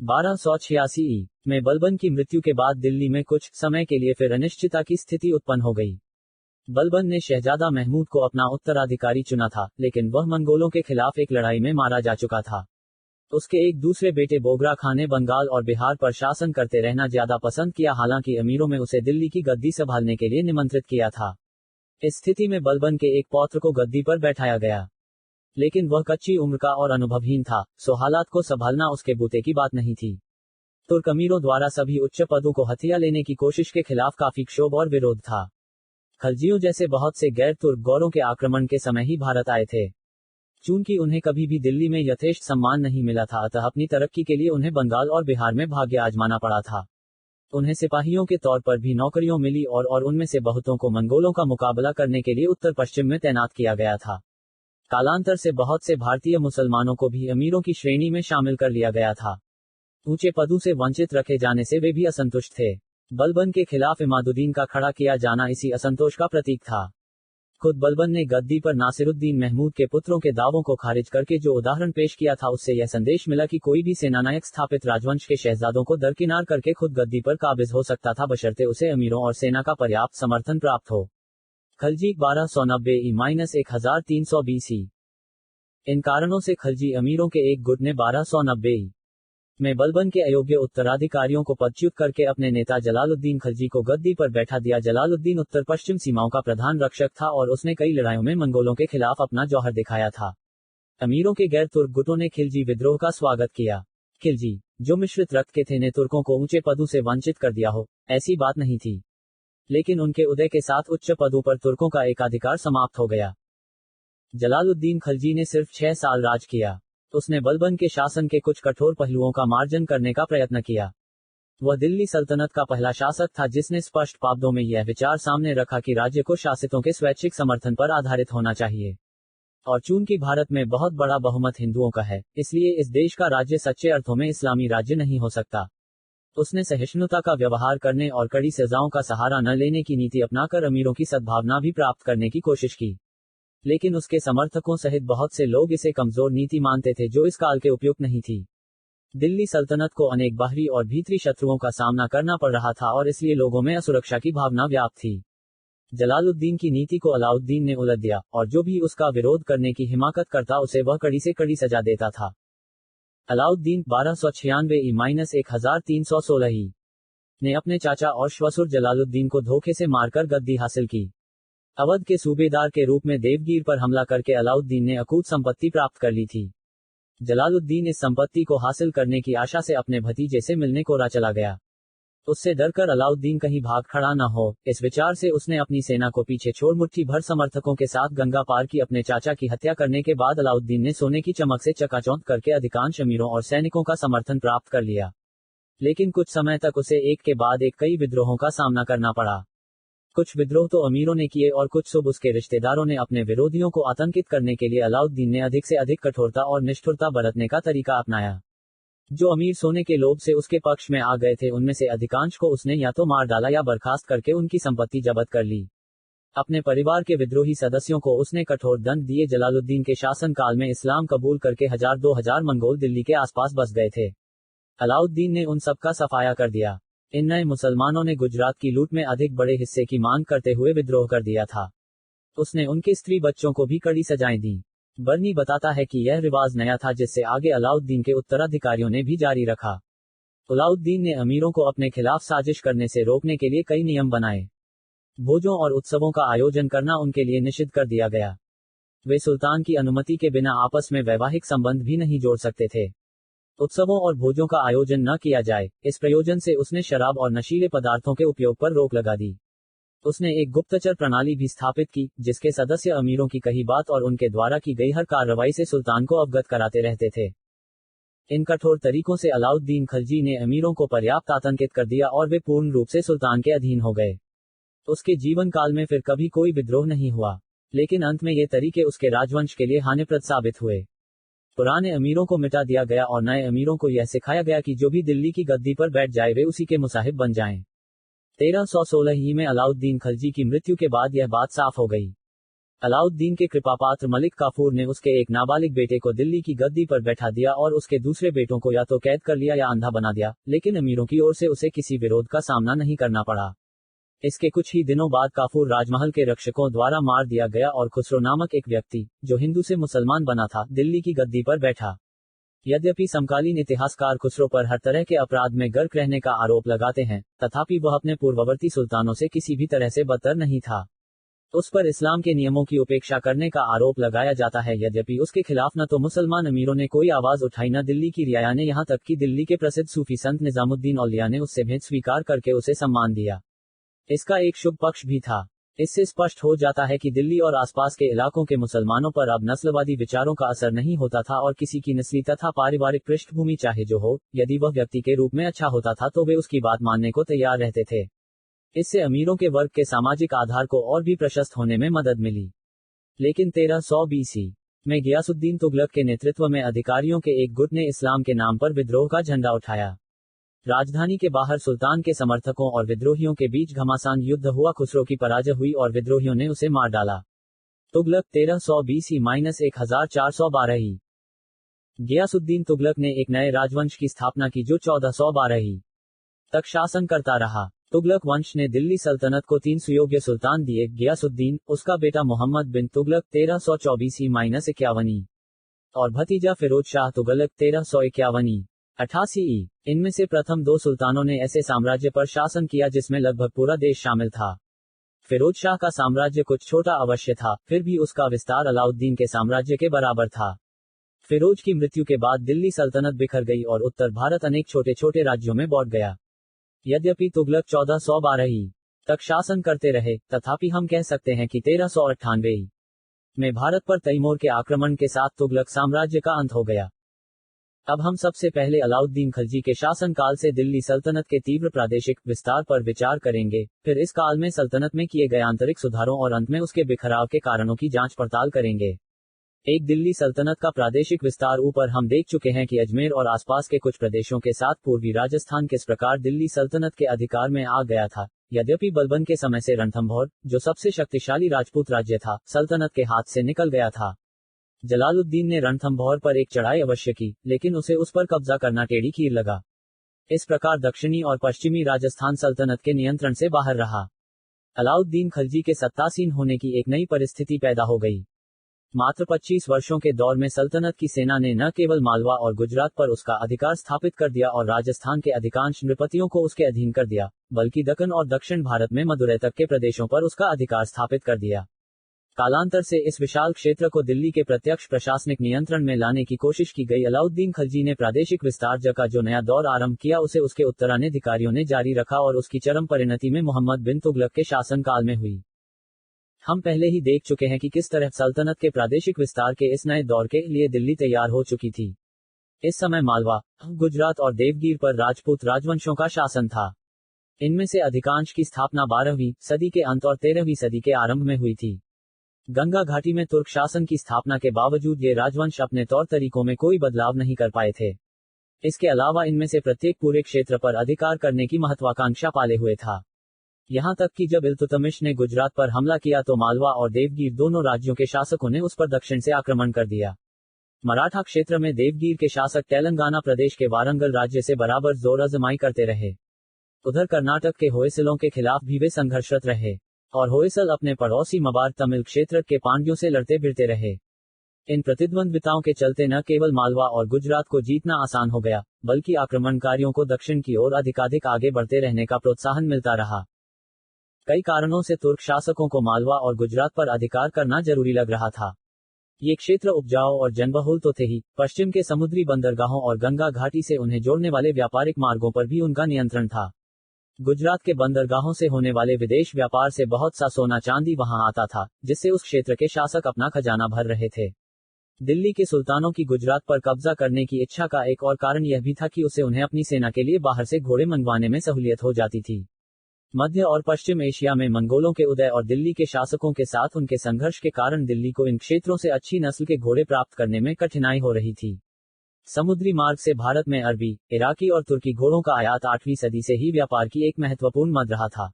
1286 में बलबन की मृत्यु के बाद दिल्ली में कुछ समय के लिए फिर अनिश्चितता की स्थिति उत्पन्न हो गई। बलबन ने शहजादा महमूद को अपना उत्तराधिकारी चुना था, लेकिन वह मंगोलों के खिलाफ एक लड़ाई में मारा जा चुका था। उसके एक दूसरे बेटे बोगरा खान ने बंगाल और बिहार पर शासन करते रहना ज्यादा पसंद किया, हालांकि अमीरों में उसे दिल्ली की गद्दी संभालने के लिए निमंत्रित किया था। इस स्थिति में बलबन के एक पौत्र को गद्दी पर बैठाया गया, लेकिन वह कच्ची उम्र का और अनुभवहीन था, सो हालात को संभालना उसके बूते की बात नहीं थी। तुर्क अमीरों द्वारा सभी उच्च पदों को हथिया लेने की कोशिश के खिलाफ काफी क्षोभ और विरोध था। खलजियों जैसे बहुत से गैर तुर्क गौरों के आक्रमण के समय ही भारत आए थे। चूंकि उन्हें कभी भी दिल्ली में यथेष्ट सम्मान नहीं मिला था, अतः अपनी तरक्की के लिए उन्हें बंगाल और बिहार में भाग्य आजमाना पड़ा था। उन्हें सिपाहियों के तौर पर भी नौकरियों मिली और उनमें से बहुतों को मंगोलों का मुकाबला करने के लिए उत्तर पश्चिम में तैनात किया गया था। कालांतर से बहुत से भारतीय मुसलमानों को भी अमीरों की श्रेणी में शामिल कर लिया गया था। ऊंचे पदों से वंचित रखे जाने से वे भी असंतुष्ट थे। बलबन के खिलाफ इमादुद्दीन का खड़ा किया जाना इसी असंतोष का प्रतीक था। खुद बलबन ने गद्दी पर नासिरुद्दीन महमूद के पुत्रों के दावों को खारिज करके जो उदाहरण पेश किया था, उससे यह संदेश मिला कि कोई भी सेनानायक स्थापित राजवंश के शहजादों को दरकिनार करके खुद गद्दी पर काबिज हो सकता था, बशर्ते उसे अमीरों और सेना का पर्याप्त समर्थन प्राप्त हो। खलजी 1290 1300 BC। इन कारणों से खलजी अमीरों के एक गुट ने 1290 में बलबन के अयोग्य उत्तराधिकारियों को पदच्युत करके अपने नेता जलालुद्दीन खलजी को गद्दी पर बैठा दिया। जलालुद्दीन उत्तर पश्चिम सीमाओं का प्रधान रक्षक था और उसने कई लड़ाइयों में मंगोलों के खिलाफ अपना जौहर दिखाया था। अमीरों के गैर तुर्क गुटों ने खिलजी विद्रोह का स्वागत किया। खिलजी, जो मिश्रित रक्त के थे, ने तुर्कों को ऊंचे पदों से वंचित कर दिया हो, ऐसी बात नहीं थी। लेकिन उनके उदय के साथ उच्च पदों पर तुर्कों का एकाधिकार समाप्त हो गया। जलालुद्दीन खलजी ने सिर्फ 6 साल राज किया। उसने बलबन के शासन के कुछ कठोर पहलुओं का मार्जन करने का प्रयत्न किया। वह दिल्ली सल्तनत का पहला शासक था जिसने स्पष्ट शब्दों में यह विचार सामने रखा कि राज्य को शासितों के स्वैच्छिक समर्थन पर आधारित होना चाहिए। और चूंकि भारत में बहुत बड़ा बहुमत हिंदुओं का है, इसलिए इस देश का राज्य सच्चे अर्थों में इस्लामी राज्य नहीं हो सकता। उसने सहिष्णुता का व्यवहार करने और कड़ी सजाओं का सहारा न लेने की नीति अपनाकर अमीरों की सद्भावना भी प्राप्त करने की कोशिश की। लेकिन उसके समर्थकों सहित बहुत से लोग इसे कमजोर नीति मानते थे जो इस काल के उपयुक्त नहीं थी। दिल्ली सल्तनत को अनेक बाहरी और भीतरी शत्रुओं का सामना करना पड़ रहा था और इसलिए लोगों में असुरक्षा की भावना व्याप्त थी। जलालुद्दीन की नीति को अलाउद्दीन ने उलट दिया और जो भी उसका विरोध करने की हिमाकत करता उसे वह कड़ी से कड़ी सजा देता था। अलाउद्दीन 1296 1316 ने अपने चाचा और श्वसुर जलालुद्दीन को धोखे से मारकर गद्दी हासिल की। अवध के सूबेदार के रूप में देवगिर पर हमला करके अलाउद्दीन ने अकूत संपत्ति प्राप्त कर ली थी। जलालुद्दीन इस संपत्ति को हासिल करने की आशा से अपने भतीजे से मिलने कोरा चला गया। उससे डरकर अलाउद्दीन कहीं भाग खड़ा न हो, इस विचार से उसने अपनी सेना को पीछे छोड़ मुट्ठी भर समर्थकों के साथ गंगा पार की। अपने चाचा की हत्या करने के बाद अलाउद्दीन ने सोने की चमक से चकाचौंध करके अधिकांश अमीरों और सैनिकों का समर्थन प्राप्त कर लिया। लेकिन कुछ समय तक उसे एक के बाद एक कई विद्रोहों का सामना करना पड़ा। कुछ विद्रोह तो अमीरों ने किए और कुछ सब उसके रिश्तेदारों ने। अपने विरोधियों को आतंकित करने के लिए अलाउद्दीन ने अधिक से अधिक कठोरता और निष्ठुरता बरतने का तरीका अपनाया। जो अमीर सोने के लोभ से उसके पक्ष में आ गए थे, उनमें से अधिकांश को उसने या तो मार डाला या बर्खास्त करके उनकी संपत्ति जब्त कर ली। अपने परिवार के विद्रोही सदस्यों को उसने कठोर दंड दिए। जलालुद्दीन के शासन काल में इस्लाम कबूल करके 1000-2000 मंगोल दिल्ली के आसपास बस गए थे। अलाउद्दीन ने उन सबका सफाया कर दिया। इन नए मुसलमानों ने गुजरात की लूट में अधिक बड़े हिस्से की मांग करते हुए विद्रोह कर दिया था। उसने उनके स्त्री बच्चों को भी कड़ी सजाएं दी। बर्नी बताता है कि यह रिवाज नया था जिससे आगे अलाउद्दीन के उत्तराधिकारियों ने भी जारी रखा। अलाउद्दीन ने अमीरों को अपने खिलाफ साजिश करने से रोकने के लिए कई नियम बनाए। भोजों और उत्सवों का आयोजन करना उनके लिए निषिद्ध कर दिया गया। वे सुल्तान की अनुमति के बिना आपस में वैवाहिक संबंध भी नहीं जोड़ सकते थे। उत्सवों और भोजों का आयोजन न किया जाए, इस प्रयोजन से उसने शराब और नशीले पदार्थों के उपयोग पर रोक लगा दी। उसने एक गुप्तचर प्रणाली भी स्थापित की, जिसके सदस्य अमीरों की कही बात और उनके द्वारा की गई हर कार्रवाई से सुल्तान को अवगत कराते रहते थे। इन कठोर तरीकों से अलाउद्दीन खलजी ने अमीरों को पर्याप्त आतंकित कर दिया और वे पूर्ण रूप से सुल्तान के अधीन हो गए। उसके जीवन काल में फिर कभी कोई विद्रोह नहीं हुआ, लेकिन अंत में ये तरीके उसके राजवंश के लिए हानिप्रद साबित हुए। पुराने अमीरों को मिटा दिया गया और नए अमीरों को यह सिखाया गया कि जो भी दिल्ली की गद्दी पर बैठ जाए वे उसी के मुसाहिब बन जाएं। 1316 में अलाउद्दीन खलजी की मृत्यु के बाद यह बात साफ हो गई। अलाउद्दीन के कृपापात्र मलिक काफूर ने उसके एक नाबालिग बेटे को दिल्ली की गद्दी पर बैठा दिया और उसके दूसरे बेटों को या तो कैद कर लिया या अंधा बना दिया, लेकिन अमीरों की ओर से उसे किसी विरोध का सामना नहीं करना पड़ा। इसके कुछ ही दिनों बाद काफूर राजमहल के रक्षकों द्वारा मार दिया गया और खुसरो नामक एक व्यक्ति, जो हिंदू से मुसलमान बना था, दिल्ली की गद्दी पर बैठा। यद्यपि समकालीन इतिहासकार खुसरो पर हर तरह के अपराध में गर्क रहने का आरोप लगाते हैं, तथापि वह अपने पूर्ववर्ती सुल्तानों से किसी भी तरह से बदतर नहीं था। उस पर इस्लाम के नियमों की उपेक्षा करने का आरोप लगाया जाता है। यद्यपि उसके खिलाफ न तो मुसलमान अमीरों ने कोई आवाज उठाई, न दिल्ली की रियाया ने, यहाँ तक कि दिल्ली के प्रसिद्ध सूफी संत निजामुद्दीन औलिया ने उससे भेंट स्वीकार करके उसे सम्मान दिया। इसका एक शुभ पक्ष भी था। इससे स्पष्ट हो जाता है कि दिल्ली और आसपास के इलाकों के मुसलमानों पर अब नस्लवादी विचारों का असर नहीं होता था और किसी की नस्ली तथा पारिवारिक पृष्ठभूमि चाहे जो हो, यदि वह व्यक्ति के रूप में अच्छा होता था तो वे उसकी बात मानने को तैयार रहते थे। इससे अमीरों के वर्ग के सामाजिक आधार को और भी प्रशस्त होने में मदद मिली। लेकिन 1300 बीसी में गियासुद्दीन तुगलक के नेतृत्व में अधिकारियों के एक गुट ने इस्लाम के नाम पर विद्रोह का झंडा उठाया। राजधानी के बाहर सुल्तान के समर्थकों और विद्रोहियों के बीच घमासान युद्ध हुआ। खुसरो की पराजय हुई और विद्रोहियों ने उसे मार डाला। तुगलक 1300 BC-1412 ही। गियासुद्दीन तुगलक ने एक नए राजवंश की स्थापना की जो 1412 ही तक शासन करता रहा। तुगलक वंश ने दिल्ली सल्तनत को 3 सुयोग्य सुल्तान दिए, गियासुद्दीन, उसका बेटा मोहम्मद बिन तुगलक 1324 और भतीजा फिरोज शाह तुगलक 1351 88। इनमें से प्रथम 2 सुल्तानों ने ऐसे साम्राज्य पर शासन किया जिसमें लगभग पूरा देश शामिल था। फिरोज शाह का साम्राज्य कुछ छोटा अवश्य था, फिर भी उसका विस्तार अलाउद्दीन के साम्राज्य के बराबर था। फिरोज की मृत्यु के बाद दिल्ली सल्तनत बिखर गई और उत्तर भारत अनेक छोटे छोटे राज्यों में बांट गया। यद्यपि तुगलक 1412 ही तक शासन करते रहे, तथापि हम कह सकते हैं कि 1398 में भारत पर तैमूर के आक्रमण के साथ तुगलक साम्राज्य का अंत हो गया। अब हम सबसे पहले अलाउद्दीन खिलजी के शासनकाल से दिल्ली सल्तनत के तीव्र प्रादेशिक विस्तार पर विचार करेंगे, फिर इस काल में सल्तनत में किए गए आंतरिक सुधारों और अंत में उसके बिखराव के कारणों की जांच पड़ताल करेंगे। एक दिल्ली सल्तनत का प्रादेशिक विस्तार। ऊपर हम देख चुके हैं कि अजमेर और आसपास के कुछ प्रदेशों के साथ पूर्वी राजस्थान किस प्रकार दिल्ली सल्तनत के अधिकार में आ गया था। यद्यपि बलबन के समय से रणथंभौर, जो सबसे शक्तिशाली राजपूत राज्य था, सल्तनत के हाथ से निकल गया था। जलालुद्दीन ने रणथंभौर पर एक चढ़ाई अवश्य की, लेकिन उसे उस पर कब्जा करना टेढ़ी खीर लगा। इस प्रकार दक्षिणी और पश्चिमी राजस्थान सल्तनत के नियंत्रण से बाहर रहा। अलाउद्दीन खिलजी के सत्तासीन होने की एक नई परिस्थिति पैदा हो गई। मात्र 25 वर्षों के दौर में सल्तनत की सेना ने न केवल मालवा और गुजरात पर उसका अधिकार स्थापित कर दिया और राजस्थान के अधिकांश नृपतियों को उसके अधीन कर दिया, बल्कि दक्कन और दक्षिण भारत में मदुरै तक के प्रदेशों पर उसका अधिकार स्थापित कर दिया। कालांतर से इस विशाल क्षेत्र को दिल्ली के प्रत्यक्ष प्रशासनिक नियंत्रण में लाने की कोशिश की गई। अलाउद्दीन खिलजी ने प्रादेशिक विस्तार का जो नया दौर आरंभ किया उसे उसके उत्तराधिकारियों ने जारी रखा और उसकी चरम परिणति में मोहम्मद बिन तुगलक के शासनकाल में हुई। हम पहले ही देख चुके हैं कि किस तरह सल्तनत के प्रादेशिक विस्तार के इस नए दौर के लिए दिल्ली तैयार हो चुकी थी। इस समय मालवा, गुजरात और देवगिर पर राजपूत राजवंशों का शासन था। इनमें से अधिकांश की स्थापना 12वीं सदी के अंत और 13वीं सदी के आरंभ में हुई थी। गंगा घाटी में तुर्क शासन की स्थापना के बावजूद ये राजवंश अपने तौर तरीकों में कोई बदलाव नहीं कर पाए थे। इसके अलावा इनमें से प्रत्येक पूरे क्षेत्र पर अधिकार करने की महत्वाकांक्षा पाले हुए था। यहाँ तक कि जब इल्तुतमिश ने गुजरात पर हमला किया तो मालवा और देवगिर दोनों राज्यों के शासकों ने उस पर दक्षिण से आक्रमण कर दिया। मराठा क्षेत्र में देवगिर के शासक तेलंगाना प्रदेश के वारंगल राज्य से बराबर जोर आजमाई करते रहे। उधर कर्नाटक के होयसलों के खिलाफ भी वे संघर्षरत रहे और होयसल अपने पड़ोसी मबार तमिल क्षेत्र के पांड्यों से लड़ते भिड़ते रहे। इन प्रतिद्वंद्विताओं के चलते न केवल मालवा और गुजरात को जीतना आसान हो गया, बल्कि आक्रमणकारियों को दक्षिण की ओर अधिकाधिक आगे बढ़ते रहने का प्रोत्साहन मिलता रहा। कई कारणों से तुर्क शासकों को मालवा और गुजरात पर अधिकार करना जरूरी लग रहा था। ये क्षेत्र उपजाऊ और जनबहुल तो थे ही, पश्चिम के समुद्री बंदरगाहों और गंगा घाटी से उन्हें जोड़ने वाले व्यापारिक मार्गों पर भी उनका नियंत्रण था। गुजरात के बंदरगाहों से होने वाले विदेश व्यापार से बहुत सा सोना चांदी वहां आता था, जिससे उस क्षेत्र के शासक अपना खजाना भर रहे थे। दिल्ली के सुल्तानों की गुजरात पर कब्जा करने की इच्छा का एक और कारण यह भी था कि उसे उन्हें अपनी सेना के लिए बाहर से घोड़े मंगवाने में सहूलियत हो जाती थी। मध्य और पश्चिम एशिया में मंगोलों के उदय और दिल्ली के शासकों के साथ उनके संघर्ष के कारण दिल्ली को इन क्षेत्रों से अच्छी नस्ल के घोड़े प्राप्त करने में कठिनाई हो रही थी। समुद्री मार्ग से भारत में अरबी, इराकी और तुर्की घोड़ों का आयात 8वीं सदी से ही व्यापार की एक महत्वपूर्ण मद रहा था।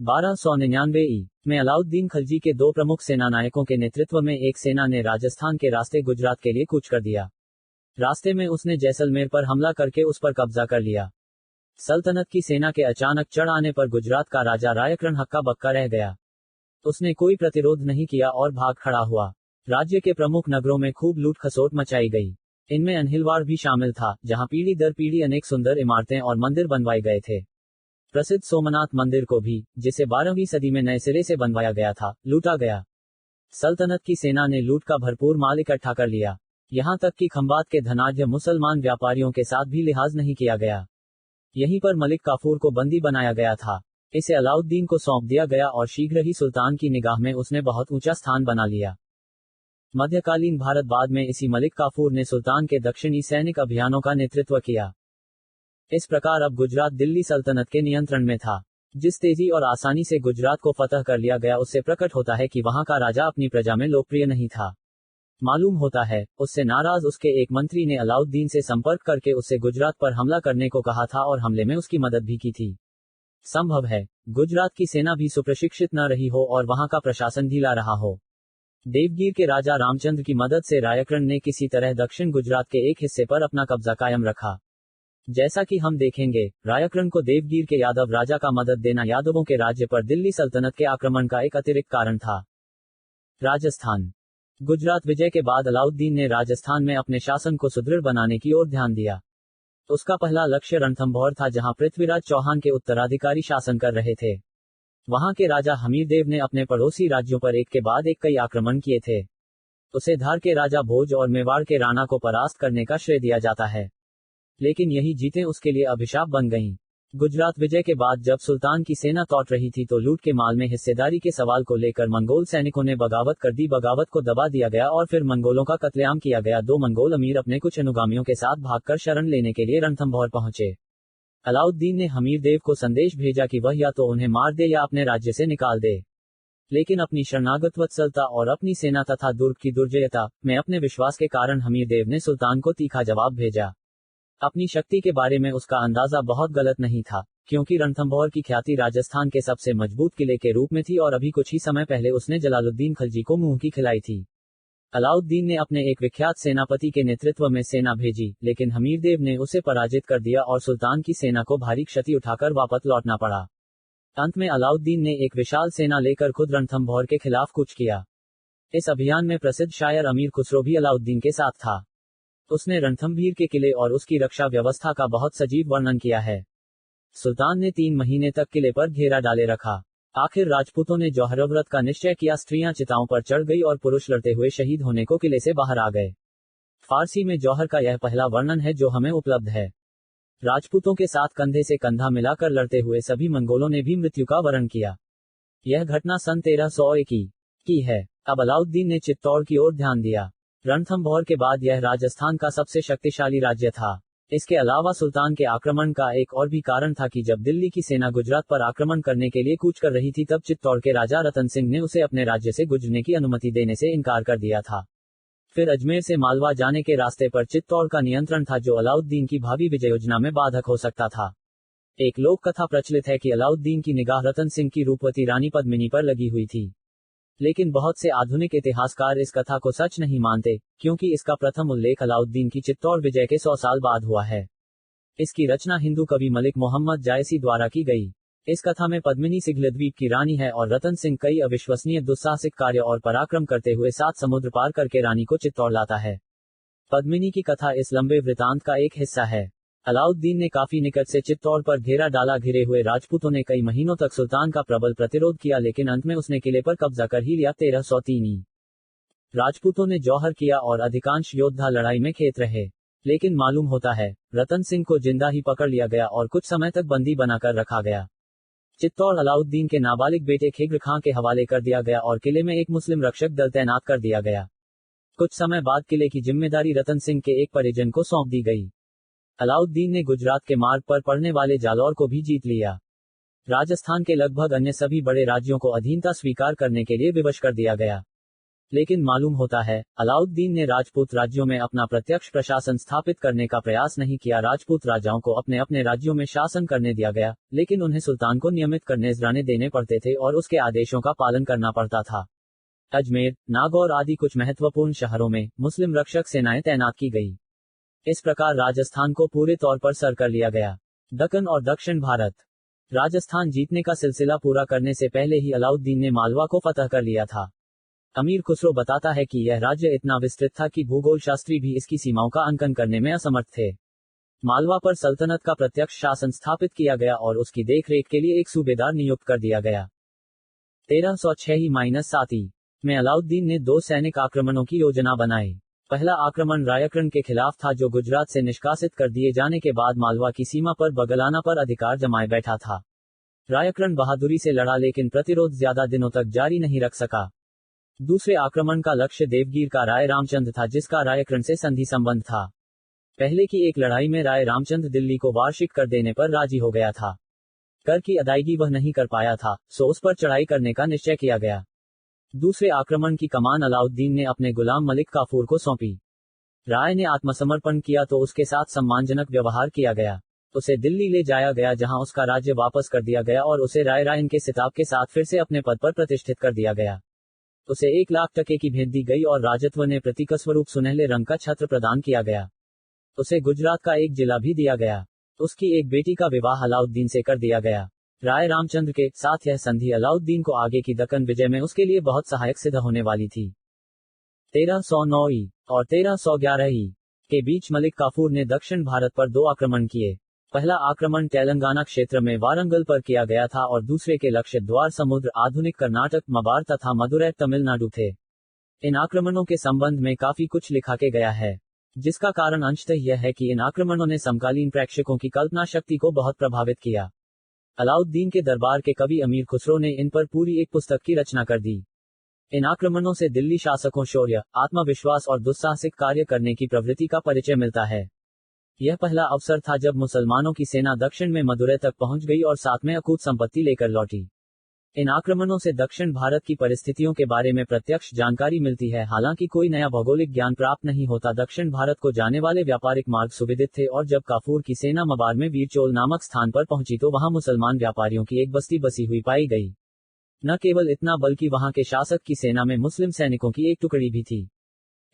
1299 ई में अलाउद्दीन खिलजी के दो प्रमुख सेनानायकों के नेतृत्व में एक सेना ने राजस्थान के रास्ते गुजरात के लिए कूच कर दिया। रास्ते में उसने जैसलमेर पर हमला करके उस पर कब्जा कर लिया। सल्तनत की सेना के अचानक चढ़ आने पर गुजरात का राजा रायकरण हक्का बक्का रह गया। उसने कोई प्रतिरोध नहीं किया और भाग खड़ा हुआ। राज्य के प्रमुख नगरों में खूब लूट खसोट मचाई गई। इनमें अनहिलवाड़ भी शामिल था, जहां पीढ़ी दर पीढ़ी अनेक सुंदर इमारतें और मंदिर बनवाए गए थे। प्रसिद्ध सोमनाथ मंदिर को भी, जिसे 12वीं सदी में नए सिरे से बनवाया गया था, लूटा गया। सल्तनत की सेना ने लूट का भरपूर माल इकट्ठा कर लिया। यहां तक कि खंबात के धनाढ्य मुसलमान व्यापारियों के साथ भी लिहाज नहीं किया गया। यहीं पर मलिक काफूर को बंदी बनाया गया था। इसे अलाउद्दीन को सौंप दिया गया और शीघ्र ही सुल्तान की निगाह में उसने बहुत ऊंचा स्थान बना लिया। मध्यकालीन भारत बाद में इसी मलिक काफूर ने सुल्तान के दक्षिणी सैनिक अभियानों का नेतृत्व किया। इस प्रकार अब गुजरात दिल्ली सल्तनत के नियंत्रण में था। जिस तेजी और आसानी से गुजरात को फतह कर लिया गया उससे प्रकट होता है कि वहां का राजा अपनी प्रजा में लोकप्रिय नहीं था। मालूम होता है, उससे नाराज उसके एक मंत्री ने अलाउद्दीन से संपर्क करके उससे गुजरात पर हमला करने को कहा था और हमले में उसकी मदद भी की थी। संभव है, गुजरात की सेना भी सुप्रशिक्षित न रही हो और वहां का प्रशासन ढीला रहा हो। देवगिर के राजा रामचंद्र की मदद से रायकरण ने किसी तरह दक्षिण गुजरात के एक हिस्से पर अपना कब्जा कायम रखा। जैसा कि हम देखेंगे, रायकरण को देवगिर के यादव राजा का मदद देना यादवों के राज्य पर दिल्ली सल्तनत के आक्रमण का एक अतिरिक्त कारण था। राजस्थान। गुजरात विजय के बाद अलाउद्दीन ने राजस्थान में अपने शासन को सुदृढ़ बनाने की ओर ध्यान दिया। उसका पहला लक्ष्य रणथंभौर था, जहां पृथ्वीराज चौहान के उत्तराधिकारी शासन कर रहे थे। वहां के राजा हमीरदेव ने अपने पड़ोसी राज्यों पर एक के बाद एक कई आक्रमण किए थे। उसे धार के राजा भोज और मेवाड़ के राणा को परास्त करने का श्रेय दिया जाता है, लेकिन यही जीतें उसके लिए अभिशाप बन गईं। गुजरात विजय के बाद जब सुल्तान की सेना लौट रही थी तो लूट के माल में हिस्सेदारी के सवाल को लेकर मंगोल सैनिकों ने बगावत कर दी। बगावत को दबा दिया गया और फिर मंगोलों का कत्लेआम किया गया। दो मंगोल अमीर अपने कुछ अनुगामियों के साथ भागकर शरण लेने के लिए रणथंभौर पहुंचे। अलाउद्दीन ने हमीरदेव को संदेश भेजा कि वह या तो उन्हें मार दे या अपने राज्य से निकाल दे, लेकिन अपनी शरणागत वत्सलता और अपनी सेना तथा दुर्ग की दुर्जयता में अपने विश्वास के कारण हमीरदेव ने सुल्तान को तीखा जवाब भेजा। अपनी शक्ति के बारे में उसका अंदाजा बहुत गलत नहीं था, क्योंकि रणथंभौर की ख्याति राजस्थान के सबसे मजबूत किले के रूप में थी और अभी कुछ ही समय पहले उसने जलालुद्दीन खिलजी को मुंह की खिलाई थी। अलाउद्दीन ने अपने एक विख्यात सेनापति के नेतृत्व में सेना भेजी, लेकिन हमीरदेव ने उसे पराजित कर दिया और सुल्तान की सेना को भारी क्षति उठाकर वापस लौटना पड़ा। अंत में अलाउद्दीन ने एक विशाल सेना लेकर खुद रणथंभौर के खिलाफ कूच किया। इस अभियान में प्रसिद्ध शायर अमीर खुसरो भी अलाउद्दीन के साथ था। उसने रणथंभीर के किले और उसकी रक्षा व्यवस्था का बहुत सजीव वर्णन किया है। सुल्तान ने 3 महीने तक किले पर घेरा डाले रखा। आखिर राजपूतों ने जौहरव्रत का निश्चय किया। स्त्रियां चिताओं पर चढ़ गई और पुरुष लड़ते हुए शहीद होने को किले से बाहर आ गए। फारसी में जौहर का यह पहला वर्णन है जो हमें उपलब्ध है। राजपूतों के साथ कंधे से कंधा मिलाकर लड़ते हुए सभी मंगोलों ने भी मृत्यु का वरण किया। यह घटना सन 1301 की है। अब अलाउद्दीन ने चित्तौड़ की ओर ध्यान दिया। रणथंभौर के बाद यह राजस्थान का सबसे शक्तिशाली राज्य था। इसके अलावा सुल्तान के आक्रमण का एक और भी कारण था कि जब दिल्ली की सेना गुजरात पर आक्रमण करने के लिए कूच कर रही थी तब चित्तौड़ के राजा रतन सिंह ने उसे अपने राज्य से गुजरने की अनुमति देने से इनकार कर दिया था। फिर अजमेर से मालवा जाने के रास्ते पर चित्तौड़ का नियंत्रण था, जो अलाउद्दीन की भावी विजय योजना में बाधक हो सकता था। एक लोक कथा प्रचलित है कि अलाउद्दीन की निगाह रतन सिंह की रूपवती रानी पद्मिनी पर लगी हुई थी, लेकिन बहुत से आधुनिक इतिहासकार इस कथा को सच नहीं मानते, क्योंकि इसका प्रथम उल्लेख अलाउद्दीन की चित्तौड़ विजय के 100 साल बाद हुआ है। इसकी रचना हिंदू कवि मलिक मोहम्मद जायसी द्वारा की गई। इस कथा में पद्मिनी सिघलद्वीप की रानी है और रतन सिंह कई अविश्वसनीय दुस्साहसिक कार्य और पराक्रम करते हुए 7 समुद्र पार करके रानी को चित्तौड़ लाता है। पद्मिनी की कथा इस लंबे वृतांत का एक हिस्सा है। अलाउद्दीन ने काफी निकट से चित्तौड़ पर घेरा डाला। घिरे हुए राजपूतों ने कई महीनों तक सुल्तान का प्रबल प्रतिरोध किया, लेकिन अंत में उसने किले पर कब्जा कर ही लिया। 1303 राजपूतों ने जौहर किया और अधिकांश योद्धा लड़ाई में खेत रहे, लेकिन मालूम होता है रतन सिंह को जिंदा ही पकड़ लिया गया और कुछ समय तक बंदी बनाकर रखा गया। चित्तौड़ अलाउद्दीन के नाबालिग बेटे खिग्र खां के हवाले कर दिया गया और किले में एक मुस्लिम रक्षक दल तैनात कर दिया गया। कुछ समय बाद किले की जिम्मेदारी रतन सिंह के एक परिजन को सौंप दी गई। अलाउद्दीन ने गुजरात के मार्ग पर पड़ने वाले जालौर को भी जीत लिया। राजस्थान के लगभग अन्य सभी बड़े राज्यों को अधीनता स्वीकार करने के लिए विवश कर दिया गया। लेकिन मालूम होता है, अलाउद्दीन ने राजपूत राज्यों में अपना प्रत्यक्ष प्रशासन स्थापित करने का प्रयास नहीं किया। राजपूत राजाओं को अपने अपने राज्यों में शासन करने दिया गया, लेकिन उन्हें सुल्तान को नियमित कर नजराने देने पड़ते थे और उसके आदेशों का पालन करना पड़ता था। अजमेर, नागौर आदि कुछ महत्वपूर्ण शहरों में मुस्लिम रक्षक सेनाएं तैनात की गई। इस प्रकार राजस्थान को पूरे तौर पर सर कर लिया गया। दक्कन और दक्षिण भारत। राजस्थान जीतने का सिलसिला पूरा करने से पहले ही अलाउद्दीन ने मालवा को फतह कर लिया था। अमीर खुसरो बताता है कि यह राज्य इतना विस्तृत था कि भूगोल शास्त्री भी इसकी सीमाओं का अंकन करने में असमर्थ थे। मालवा पर सल्तनत का प्रत्यक्ष शासन स्थापित किया गया और उसकी देखरेख के लिए एक सूबेदार नियुक्त कर दिया गया। 1306 में अलाउद्दीन ने 2 सैनिक आक्रमणों की योजना बनाई। पहला आक्रमण रायकरण के खिलाफ था, जो गुजरात से निष्कासित कर दिए जाने के बाद मालवा की सीमा पर बगलाना पर अधिकार जमाए बैठा था। रायकरण बहादुरी से लड़ा, लेकिन प्रतिरोध ज्यादा दिनों तक जारी नहीं रख सका। दूसरे आक्रमण का लक्ष्य देवगीर का राय रामचंद था, जिसका रायकरण से संधि संबंध था। पहले की एक लड़ाई में राय रामचंद दिल्ली को वार्षिक कर देने पर राजी हो गया था। कर की अदायगी वह नहीं कर पाया था, सो उस पर चढ़ाई करने का निश्चय किया गया। दूसरे आक्रमण की कमान अलाउद्दीन ने अपने गुलाम मलिक काफूर को सौंपी। राय ने आत्मसमर्पण किया तो उसके साथ सम्मानजनक व्यवहार किया गया। उसे दिल्ली ले जाया गया, जहां उसका राज्य वापस कर दिया गया और उसे राय रायन के सिताब के साथ फिर से अपने पद पर प्रतिष्ठित कर दिया गया। उसे 1 लाख टके की भेंट दी गई और राजत्व ने प्रतीकस्वरूप सुनहले रंग का छत्र प्रदान किया गया। उसे गुजरात का एक जिला भी दिया गया। उसकी एक बेटी का विवाह अलाउद्दीन से कर दिया गया। राय रामचंद्र के साथ यह संधि अलाउद्दीन को आगे की दक्कन विजय में उसके लिए बहुत सहायक सिद्ध होने वाली थी। 1309 और 1311 के बीच मलिक काफूर ने दक्षिण भारत पर 2 आक्रमण किए। पहला आक्रमण तेलंगाना क्षेत्र में वारंगल पर किया गया था और दूसरे के लक्ष्य द्वार समुद्र, आधुनिक कर्नाटक, मबार तथा मदुरै, तमिलनाडु थे। इन आक्रमणों के संबंध में काफी कुछ लिखा के गया है, जिसका कारण अंशतः यह है कि इन आक्रमणों ने समकालीन प्रेक्षकों की कल्पना शक्ति को बहुत प्रभावित किया। अलाउद्दीन के दरबार के कवि अमीर खुसरो ने इन पर पूरी एक पुस्तक की रचना कर दी। इन आक्रमणों से दिल्ली शासकों शौर्य, आत्मविश्वास और दुस्साहसिक कार्य करने की प्रवृत्ति का परिचय मिलता है। यह पहला अवसर था जब मुसलमानों की सेना दक्षिण में मदुरै तक पहुंच गई और साथ में अकूत संपत्ति लेकर लौटी। इन आक्रमणों से दक्षिण भारत की परिस्थितियों के बारे में प्रत्यक्ष जानकारी मिलती है। हालांकि कोई नया भौगोलिक ज्ञान प्राप्त नहीं होता। दक्षिण भारत को जाने वाले व्यापारिक मार्ग सुविदित थे और जब काफूर की सेना मबार में वीरचोल नामक स्थान पर पहुंची तो वहां मुसलमान व्यापारियों की एक बस्ती बसी हुई पाई गई। न केवल इतना, बल्कि वहां के शासक की सेना में मुस्लिम सैनिकों की एक टुकड़ी भी थी।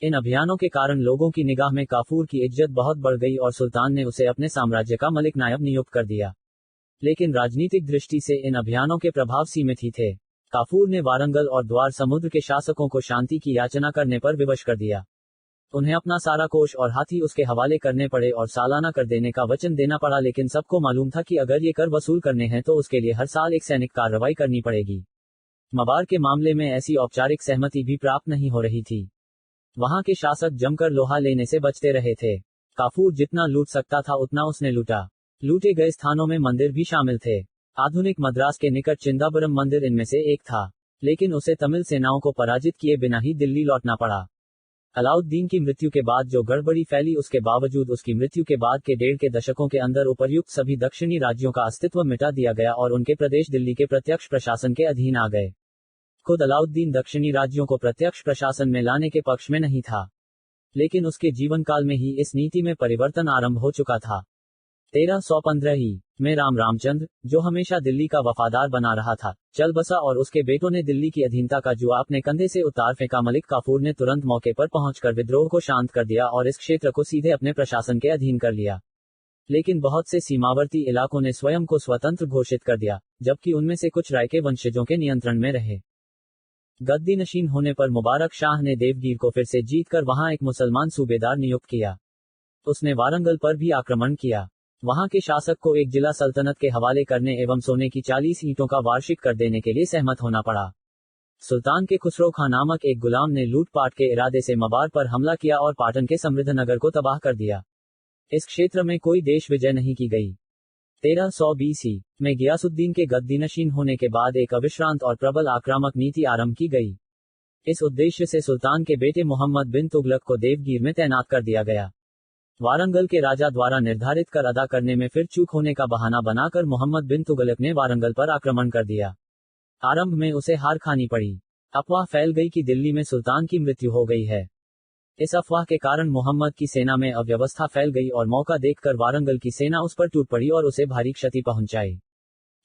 इन अभियानों के कारण लोगों की निगाह में काफूर की इज्जत बहुत बढ़ गई और सुल्तान ने उसे अपने साम्राज्य का मलिक नायब नियुक्त कर दिया। लेकिन राजनीतिक दृष्टि से इन अभियानों के प्रभाव सीमित ही थे। काफूर ने वारंगल और द्वार समुद्र के शासकों को शांति की याचना करने पर विवश कर दिया। उन्हें अपना सारा कोष और हाथी उसके हवाले करने पड़े और सालाना कर देने का वचन देना पड़ा। लेकिन सबको मालूम था कि अगर ये कर वसूल करने हैं तो उसके लिए हर साल एक सैनिक कार्रवाई करनी पड़ेगी। मबार के मामले में ऐसी औपचारिक सहमति भी प्राप्त नहीं हो रही थी। वहां के शासक जमकर लोहा लेने से बचते रहे थे। काफूर जितना लूट सकता था उतना उसने लूटा। लूटे गए स्थानों में मंदिर भी शामिल थे। आधुनिक मद्रास के निकट चिंदाबरम मंदिर इनमें से एक था, लेकिन उसे तमिल सेनाओं को पराजित किए बिना ही दिल्ली लौटना पड़ा। अलाउद्दीन की मृत्यु के बाद जो गड़बड़ी फैली, उसके बावजूद उसकी मृत्यु के बाद के 1.5 के दशकों के अंदर उपर्युक्त सभी दक्षिणी राज्यों का अस्तित्व मिटा दिया गया और उनके प्रदेश दिल्ली के प्रत्यक्ष प्रशासन के अधीन आ गए। खुद अलाउद्दीन दक्षिणी राज्यों को प्रत्यक्ष प्रशासन में लाने के पक्ष में नहीं था, लेकिन उसके जीवन काल में ही इस नीति में परिवर्तन आरंभ हो चुका था। 1315 में रामचंद्र, जो हमेशा दिल्ली का वफादार बना रहा था, चल बसा और उसके बेटों ने दिल्ली की अधीनता का जुआ अपने कंधे से उतार फेंका। मलिक काफूर ने तुरंत मौके पर पहुंचकर विद्रोह को शांत कर दिया और इस क्षेत्र को सीधे अपने प्रशासन के अधीन कर लिया। लेकिन बहुत से सीमावर्ती इलाकों ने स्वयं को स्वतंत्र घोषित कर दिया, जबकि उनमें से कुछ राय के वंशजों के नियंत्रण में रहे। गद्दी नशीन होने पर मुबारक शाह ने देवगीर को फिर से जीतकर वहां एक मुसलमान सूबेदार नियुक्त किया। उसने वारंगल पर भी आक्रमण किया। वहां के शासक को एक जिला सल्तनत के हवाले करने एवं सोने की 40 ईंटों का वार्षिक कर देने के लिए सहमत होना पड़ा। सुल्तान के खुसरो खां नामक एक गुलाम ने लूटपाट के इरादे से मबार पर हमला किया और पाटन के समृद्ध नगर को तबाह कर दिया। इस क्षेत्र में कोई देश विजय नहीं की गई। 1320 में गियासुद्दीन के गद्दीनशीन होने के बाद एक अविश्रांत और प्रबल आक्रामक नीति आरंभ की गई। इस उद्देश्य से सुल्तान के बेटे मोहम्मद बिन तुगलक को देवगीर में तैनात कर दिया गया। वारंगल के राजा द्वारा निर्धारित कर अदा करने में फिर चूक होने का बहाना बनाकर मोहम्मद बिन तुगलक ने वारंगल पर आक्रमण कर दिया। आरंभ में उसे हार खानी पड़ी। अफवाह फैल गई कि दिल्ली में सुल्तान की मृत्यु हो गई है। इस अफवाह के कारण मोहम्मद की सेना में अव्यवस्था फैल गई और मौका देखकर वारंगल की सेना उस पर टूट पड़ी और उसे भारी क्षति पहुंचाई।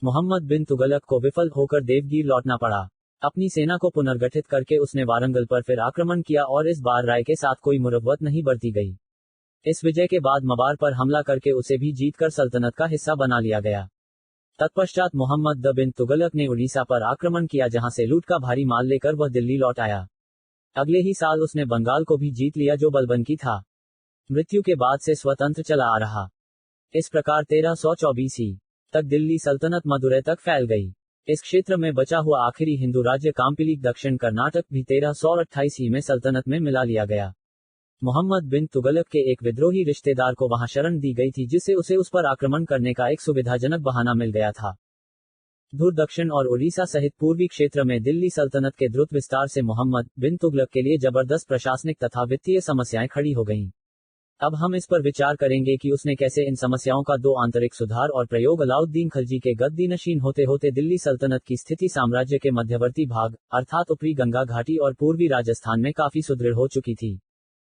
मोहम्मद बिन तुगलक को विफल होकर देवगीर लौटना पड़ा। अपनी सेना को पुनर्गठित करके उसने वारंगल पर फिर आक्रमण किया और इस बार राय के साथ कोई मुरव्वत नहीं बरती गई। इस विजय के बाद मवार पर हमला करके उसे भी जीतकर सल्तनत का हिस्सा बना लिया गया। तत्पश्चात मोहम्मद द बिन तुगलक ने उड़ीसा पर आक्रमण किया, जहां से लूट का भारी माल लेकर वह दिल्ली लौट आया। अगले ही साल उसने बंगाल को भी जीत लिया, जो बलबन की था। मृत्यु के बाद से स्वतंत्र चला आ रहा। इस प्रकार 1324 तक दिल्ली सल्तनत मदुरै तक फैल गई। इस क्षेत्र में बचा हुआ आखिरी हिंदू राज्य काम्पिलिक दक्षिण कर्नाटक भी 1328 में सल्तनत में मिला लिया गया। मोहम्मद बिन तुगलक के एक विद्रोही रिश्तेदार को वहां शरण दी गई थी, जिससे उसे उस पर आक्रमण करने का एक सुविधाजनक बहाना मिल गया था। दूर दक्षिण और उड़ीसा सहित पूर्वी क्षेत्र में दिल्ली सल्तनत के द्रुत विस्तार से मोहम्मद बिन तुगलक के लिए जबरदस्त प्रशासनिक तथा वित्तीय समस्याएं खड़ी हो गईं। अब हम इस पर विचार करेंगे कि उसने कैसे इन समस्याओं का दो आंतरिक सुधार और प्रयोग अलाउद्दीन खिलजी के गद्दी नशीन होते होते दिल्ली सल्तनत की स्थिति साम्राज्य के मध्यवर्ती भाग अर्थात ऊपरी गंगा घाटी और पूर्वी राजस्थान में काफी सुदृढ़ हो चुकी थी।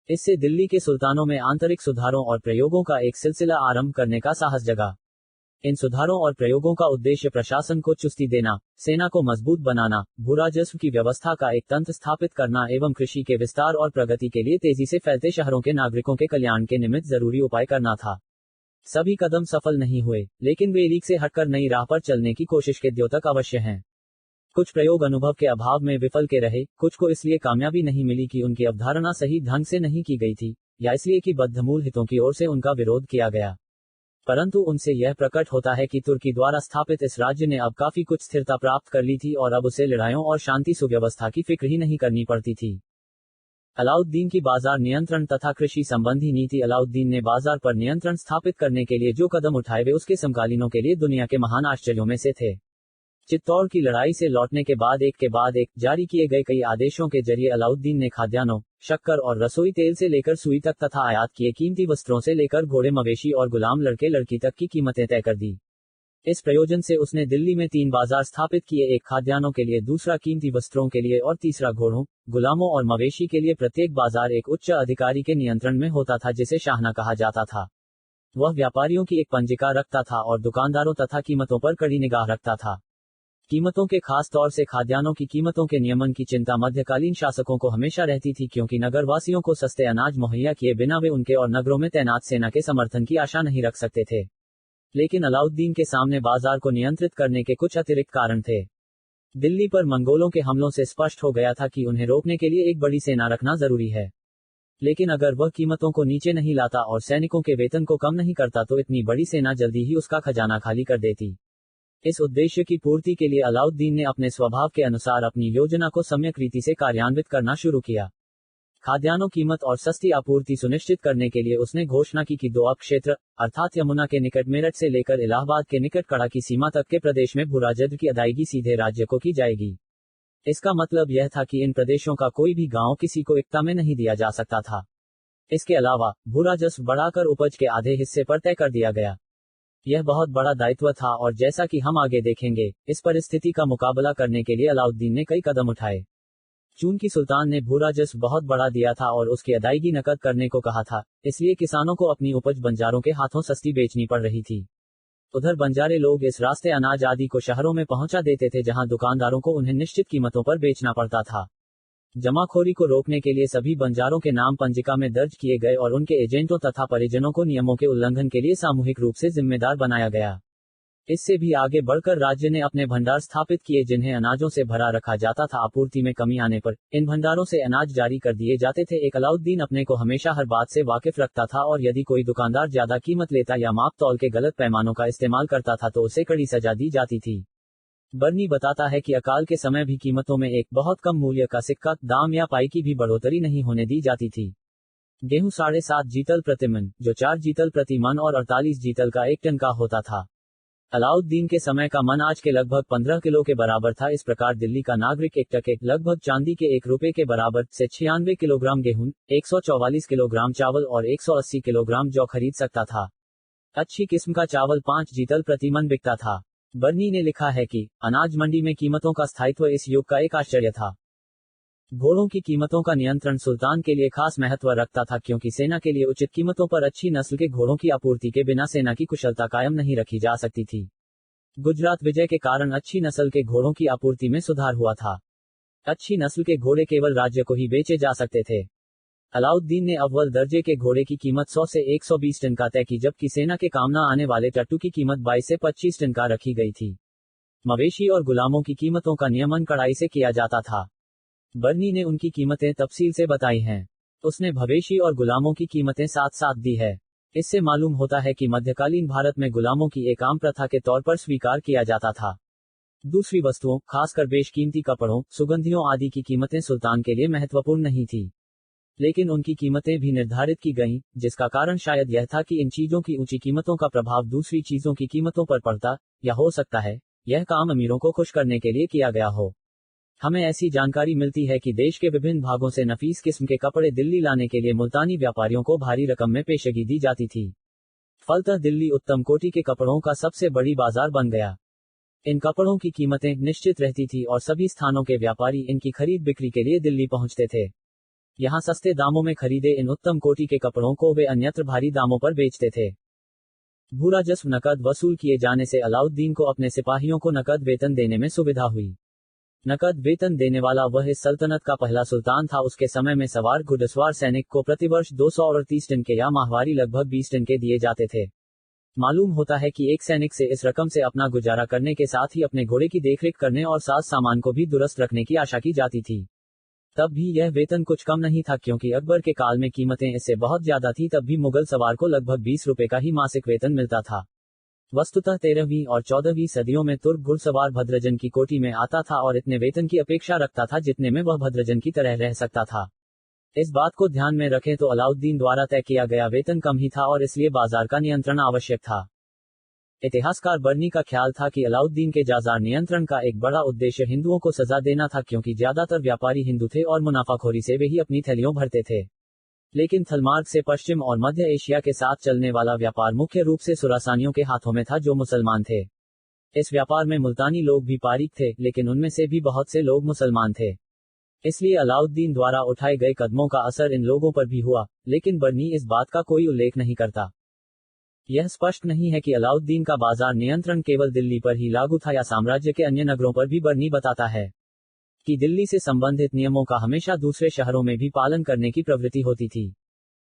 इससे दिल्ली के सुल्तानों में आंतरिक सुधारों और प्रयोगों का एक सिलसिला आरंभ करने का साहस जगा। इन सुधारों और प्रयोगों का उद्देश्य प्रशासन को चुस्ती देना, सेना को मजबूत बनाना, भूराजस्व की व्यवस्था का एक तंत्र स्थापित करना एवं कृषि के विस्तार और प्रगति के लिए तेजी से फैलते शहरों के नागरिकों के कल्याण के निमित्त जरूरी उपाय करना था। सभी कदम सफल नहीं हुए, लेकिन वे रीख से हटकर नई राह पर चलने की कोशिश के द्योतक अवश्य हैं। कुछ प्रयोग अनुभव के अभाव में विफल के रहे, कुछ को इसलिए कामयाबी नहीं मिली कि उनकी अवधारणा सही ढंग से नहीं की गई थी, या इसलिए कि बद्धमूल हितों की ओर से उनका विरोध किया गया। परंतु उनसे यह प्रकट होता है कि तुर्की द्वारा स्थापित इस राज्य ने अब काफी कुछ स्थिरता प्राप्त कर ली थी और अब उसे लड़ाइयों और शांति सुव्यवस्था की फिक्र ही नहीं करनी पड़ती थी। अलाउद्दीन की बाजार नियंत्रण तथा कृषि संबंधी नीति। अलाउद्दीन ने बाजार पर नियंत्रण स्थापित करने के लिए जो कदम उठाए वे उसके समकालीनों के लिए दुनिया के महान आश्चर्यों में से थे। चित्तौड़ की लड़ाई से लौटने के बाद एक जारी किए गए कई आदेशों के जरिए अलाउद्दीन ने खाद्यान्नों, शक्कर और रसोई तेल से लेकर सुई तक तथा आयात किए कीमती वस्त्रों से लेकर घोड़े, मवेशी और गुलाम लड़के लड़की तक की कीमतें तय कर दी। इस प्रयोजन से उसने दिल्ली में 3 बाजार स्थापित किए, एक खाद्यान्नों के लिए, दूसरा कीमती वस्त्रों के लिए और तीसरा घोड़ों, गुलामों और मवेशी के लिए। प्रत्येक बाजार एक उच्च अधिकारी के नियंत्रण में होता था, जिसे शाहना कहा जाता था। वह व्यापारियों की एक पंजिका रखता था और दुकानदारों तथा कीमतों पर कड़ी निगाह रखता था। कीमतों के खास तौर से खाद्यान्नों की कीमतों के नियमन की चिंता मध्यकालीन शासकों को हमेशा रहती थी, क्योंकि नगरवासियों को सस्ते अनाज मुहैया किए बिना वे उनके और नगरों में तैनात सेना के समर्थन की आशा नहीं रख सकते थे। लेकिन अलाउद्दीन के सामने बाजार को नियंत्रित करने के कुछ अतिरिक्त कारण थे। दिल्ली पर मंगोलों के हमलों से स्पष्ट हो गया था कि उन्हें रोकने के लिए एक बड़ी सेना रखना जरूरी है। लेकिन अगर वह कीमतों को नीचे नहीं लाता और सैनिकों के वेतन को कम नहीं करता तो इतनी बड़ी सेना जल्दी ही उसका खजाना खाली कर देती। इस उद्देश्य की पूर्ति के लिए अलाउद्दीन ने अपने स्वभाव के अनुसार अपनी योजना को सम्यक रीति से कार्यान्वित करना शुरू किया। खाद्यान्नों कीमत और सस्ती आपूर्ति सुनिश्चित करने के लिए उसने घोषणा की कि दोअब क्षेत्र अर्थात यमुना के निकट मेरठ से लेकर इलाहाबाद के निकट कड़ा की सीमा तक के प्रदेश में भूराजस्व की अदायगी सीधे राज्य को की जाएगी। इसका मतलब यह था कि इन प्रदेशों का कोई भी गांव किसी को इक्ता में नहीं दिया जा सकता था। इसके अलावा भूराजस्व बढ़ाकर उपज के आधे हिस्से पर तय कर दिया गया। यह बहुत बड़ा दायित्व था और जैसा कि हम आगे देखेंगे, इस परिस्थिति का मुकाबला करने के लिए अलाउद्दीन ने कई कदम उठाए। चूंकि सुल्तान ने भूराजस्व बहुत बढ़ा दिया था और उसकी अदायगी नकद करने को कहा था, इसलिए किसानों को अपनी उपज बंजारों के हाथों सस्ती बेचनी पड़ रही थी। उधर बंजारे लोग इस रास्ते अनाज आदि को शहरों में पहुंचा देते थे, जहां दुकानदारों को उन्हें निश्चित कीमतों पर बेचना पड़ता था। जमाखोरी को रोकने के लिए सभी बंजारों के नाम पंजिका में दर्ज किए गए और उनके एजेंटों तथा परिजनों को नियमों के उल्लंघन के लिए सामूहिक रूप से जिम्मेदार बनाया गया। इससे भी आगे बढ़कर राज्य ने अपने भंडार स्थापित किए, जिन्हें अनाजों से भरा रखा जाता था। आपूर्ति में कमी आने पर इन भंडारों से अनाज जारी कर दिए जाते थे। एक अलाउद्दीन अपने को हमेशा हर बात से वाकिफ रखता था और यदि कोई दुकानदार ज्यादा कीमत लेता या माप तौल के गलत पैमानों का इस्तेमाल करता था तो उसे कड़ी सजा दी जाती थी। बर्नी बताता है कि अकाल के समय भी कीमतों में एक बहुत कम मूल्य का सिक्का, दाम या पाई की भी बढ़ोतरी नहीं होने दी जाती थी। गेहूं 7.5 जीतल प्रति मन, जो 4 जीतल प्रति मन और 48 जीतल का 1 टन का होता था। अलाउद्दीन के समय का मन आज के लगभग 15 किलो के बराबर था। इस प्रकार दिल्ली का नागरिक 1 टके लगभग चांदी के 1 रुपए के बराबर से 96 किलोग्राम गेहूं, 144 किलोग्राम चावल और 180 किलोग्राम जौ खरीद सकता था। अच्छी किस्म का चावल 5 जीतल प्रति मन बिकता था। बर्नी ने लिखा है कि अनाज मंडी में कीमतों का स्थायित्व इस युग का एक आश्चर्य था। घोड़ों की कीमतों का नियंत्रण सुल्तान के लिए खास महत्व रखता था, क्योंकि सेना के लिए उचित कीमतों पर अच्छी नस्ल के घोड़ों की आपूर्ति के बिना सेना की कुशलता कायम नहीं रखी जा सकती थी। गुजरात विजय के कारण अच्छी नस्ल के घोड़ों की आपूर्ति में सुधार हुआ था। अच्छी नस्ल के घोड़े केवल राज्य को ही बेचे जा सकते थे। अलाउद्दीन ने अव्वल दर्जे के घोड़े की कीमत 100 से 120 टन का तय की, जबकि सेना के काम न आने वाले टट्टू की कीमत 22 से 25 टन का रखी गई थी। मवेशी और गुलामों की कीमतों का नियमन कड़ाई से किया जाता था। बर्नी ने उनकी कीमतें तफसील से बताई हैं। उसने भवेशी और गुलामों की कीमतें साथ साथ दी है। इससे मालूम होता है कि मध्यकालीन भारत में गुलामों की एक आम प्रथा के तौर पर स्वीकार किया जाता था। दूसरी वस्तुओं, खासकर बेशकीमती कपड़ों, सुगंधियों आदि की कीमतें सुल्तान के लिए महत्वपूर्ण नहीं थी, लेकिन उनकी कीमतें भी निर्धारित की गईं, जिसका कारण शायद यह था कि इन चीजों की ऊंची कीमतों का प्रभाव दूसरी चीजों की कीमतों पर पड़ता, या हो सकता है यह काम अमीरों को खुश करने के लिए किया गया हो। हमें ऐसी जानकारी मिलती है कि देश के विभिन्न भागों से नफीस किस्म के कपड़े दिल्ली लाने के लिए मुल्तानी व्यापारियों को भारी रकम में पेशगी दी जाती थी। फलतः दिल्ली उत्तम कोटि के कपड़ों का सबसे बड़ी बाजार बन गया। इन कपड़ों की कीमतें निश्चित रहती थी और सभी स्थानों के व्यापारी इनकी खरीद बिक्री के लिए दिल्ली पहुंचते थे। यहाँ सस्ते दामों में खरीदे इन उत्तम कोटि के कपड़ों को वे अन्यत्र भारी दामों पर बेचते थे। भूराजस्व नकद वसूल किए जाने से अलाउद्दीन को अपने सिपाहियों को नकद वेतन देने में सुविधा हुई। नकद वेतन देने वाला वह इस सल्तनत का पहला सुल्तान था। उसके समय में सवार घुड़सवार सैनिक को प्रतिवर्ष 238 टन के या माहवारी लगभग 20 टन के दिए जाते थे। मालूम होता है कि एक सैनिक से इस रकम से अपना गुजारा करने के साथ ही अपने घोड़े की देखरेख करने और साज सामान को भी दुरुस्त रखने की आशा की जाती थी। तब भी यह वेतन कुछ कम नहीं था, क्योंकि अकबर के काल में कीमतें इससे बहुत ज्यादा थी। तब भी मुगल सवार को लगभग 20 रुपए का ही मासिक वेतन मिलता था। वस्तुतः 13वीं और 14वीं सदियों में तुर्क घुड़सवार भद्रजन की कोटि में आता था और इतने वेतन की अपेक्षा रखता था जितने में वह भद्रजन की तरह रह सकता था। इस बात को ध्यान में रखें तो अलाउद्दीन द्वारा तय किया गया वेतन कम ही था और इसलिए बाजार का नियंत्रण आवश्यक था। इतिहासकार बर्नी का ख्याल था कि अलाउद्दीन के बाजार नियंत्रण का एक बड़ा उद्देश्य हिंदुओं को सजा देना था, क्योंकि ज्यादातर व्यापारी हिंदू थे और मुनाफाखोरी से वे ही अपनी थैलियों भरते थे। लेकिन थलमार्ग से पश्चिम और मध्य एशिया के साथ चलने वाला व्यापार मुख्य रूप से सुरासानियों के हाथों में था, जो मुसलमान थे। इस व्यापार में मुल्तानी लोग भी पारीक थे, लेकिन उनमें से भी बहुत से लोग मुसलमान थे। इसलिए अलाउद्दीन द्वारा उठाए गए कदमों का असर इन लोगों पर भी हुआ, लेकिन बर्नी इस बात का कोई उल्लेख नहीं करता। यह स्पष्ट नहीं है कि अलाउद्दीन का बाजार नियंत्रण केवल दिल्ली पर ही लागू था या साम्राज्य के अन्य नगरों पर भी। बर्नी बताता है कि दिल्ली से संबंधित नियमों का हमेशा दूसरे शहरों में भी पालन करने की प्रवृत्ति होती थी।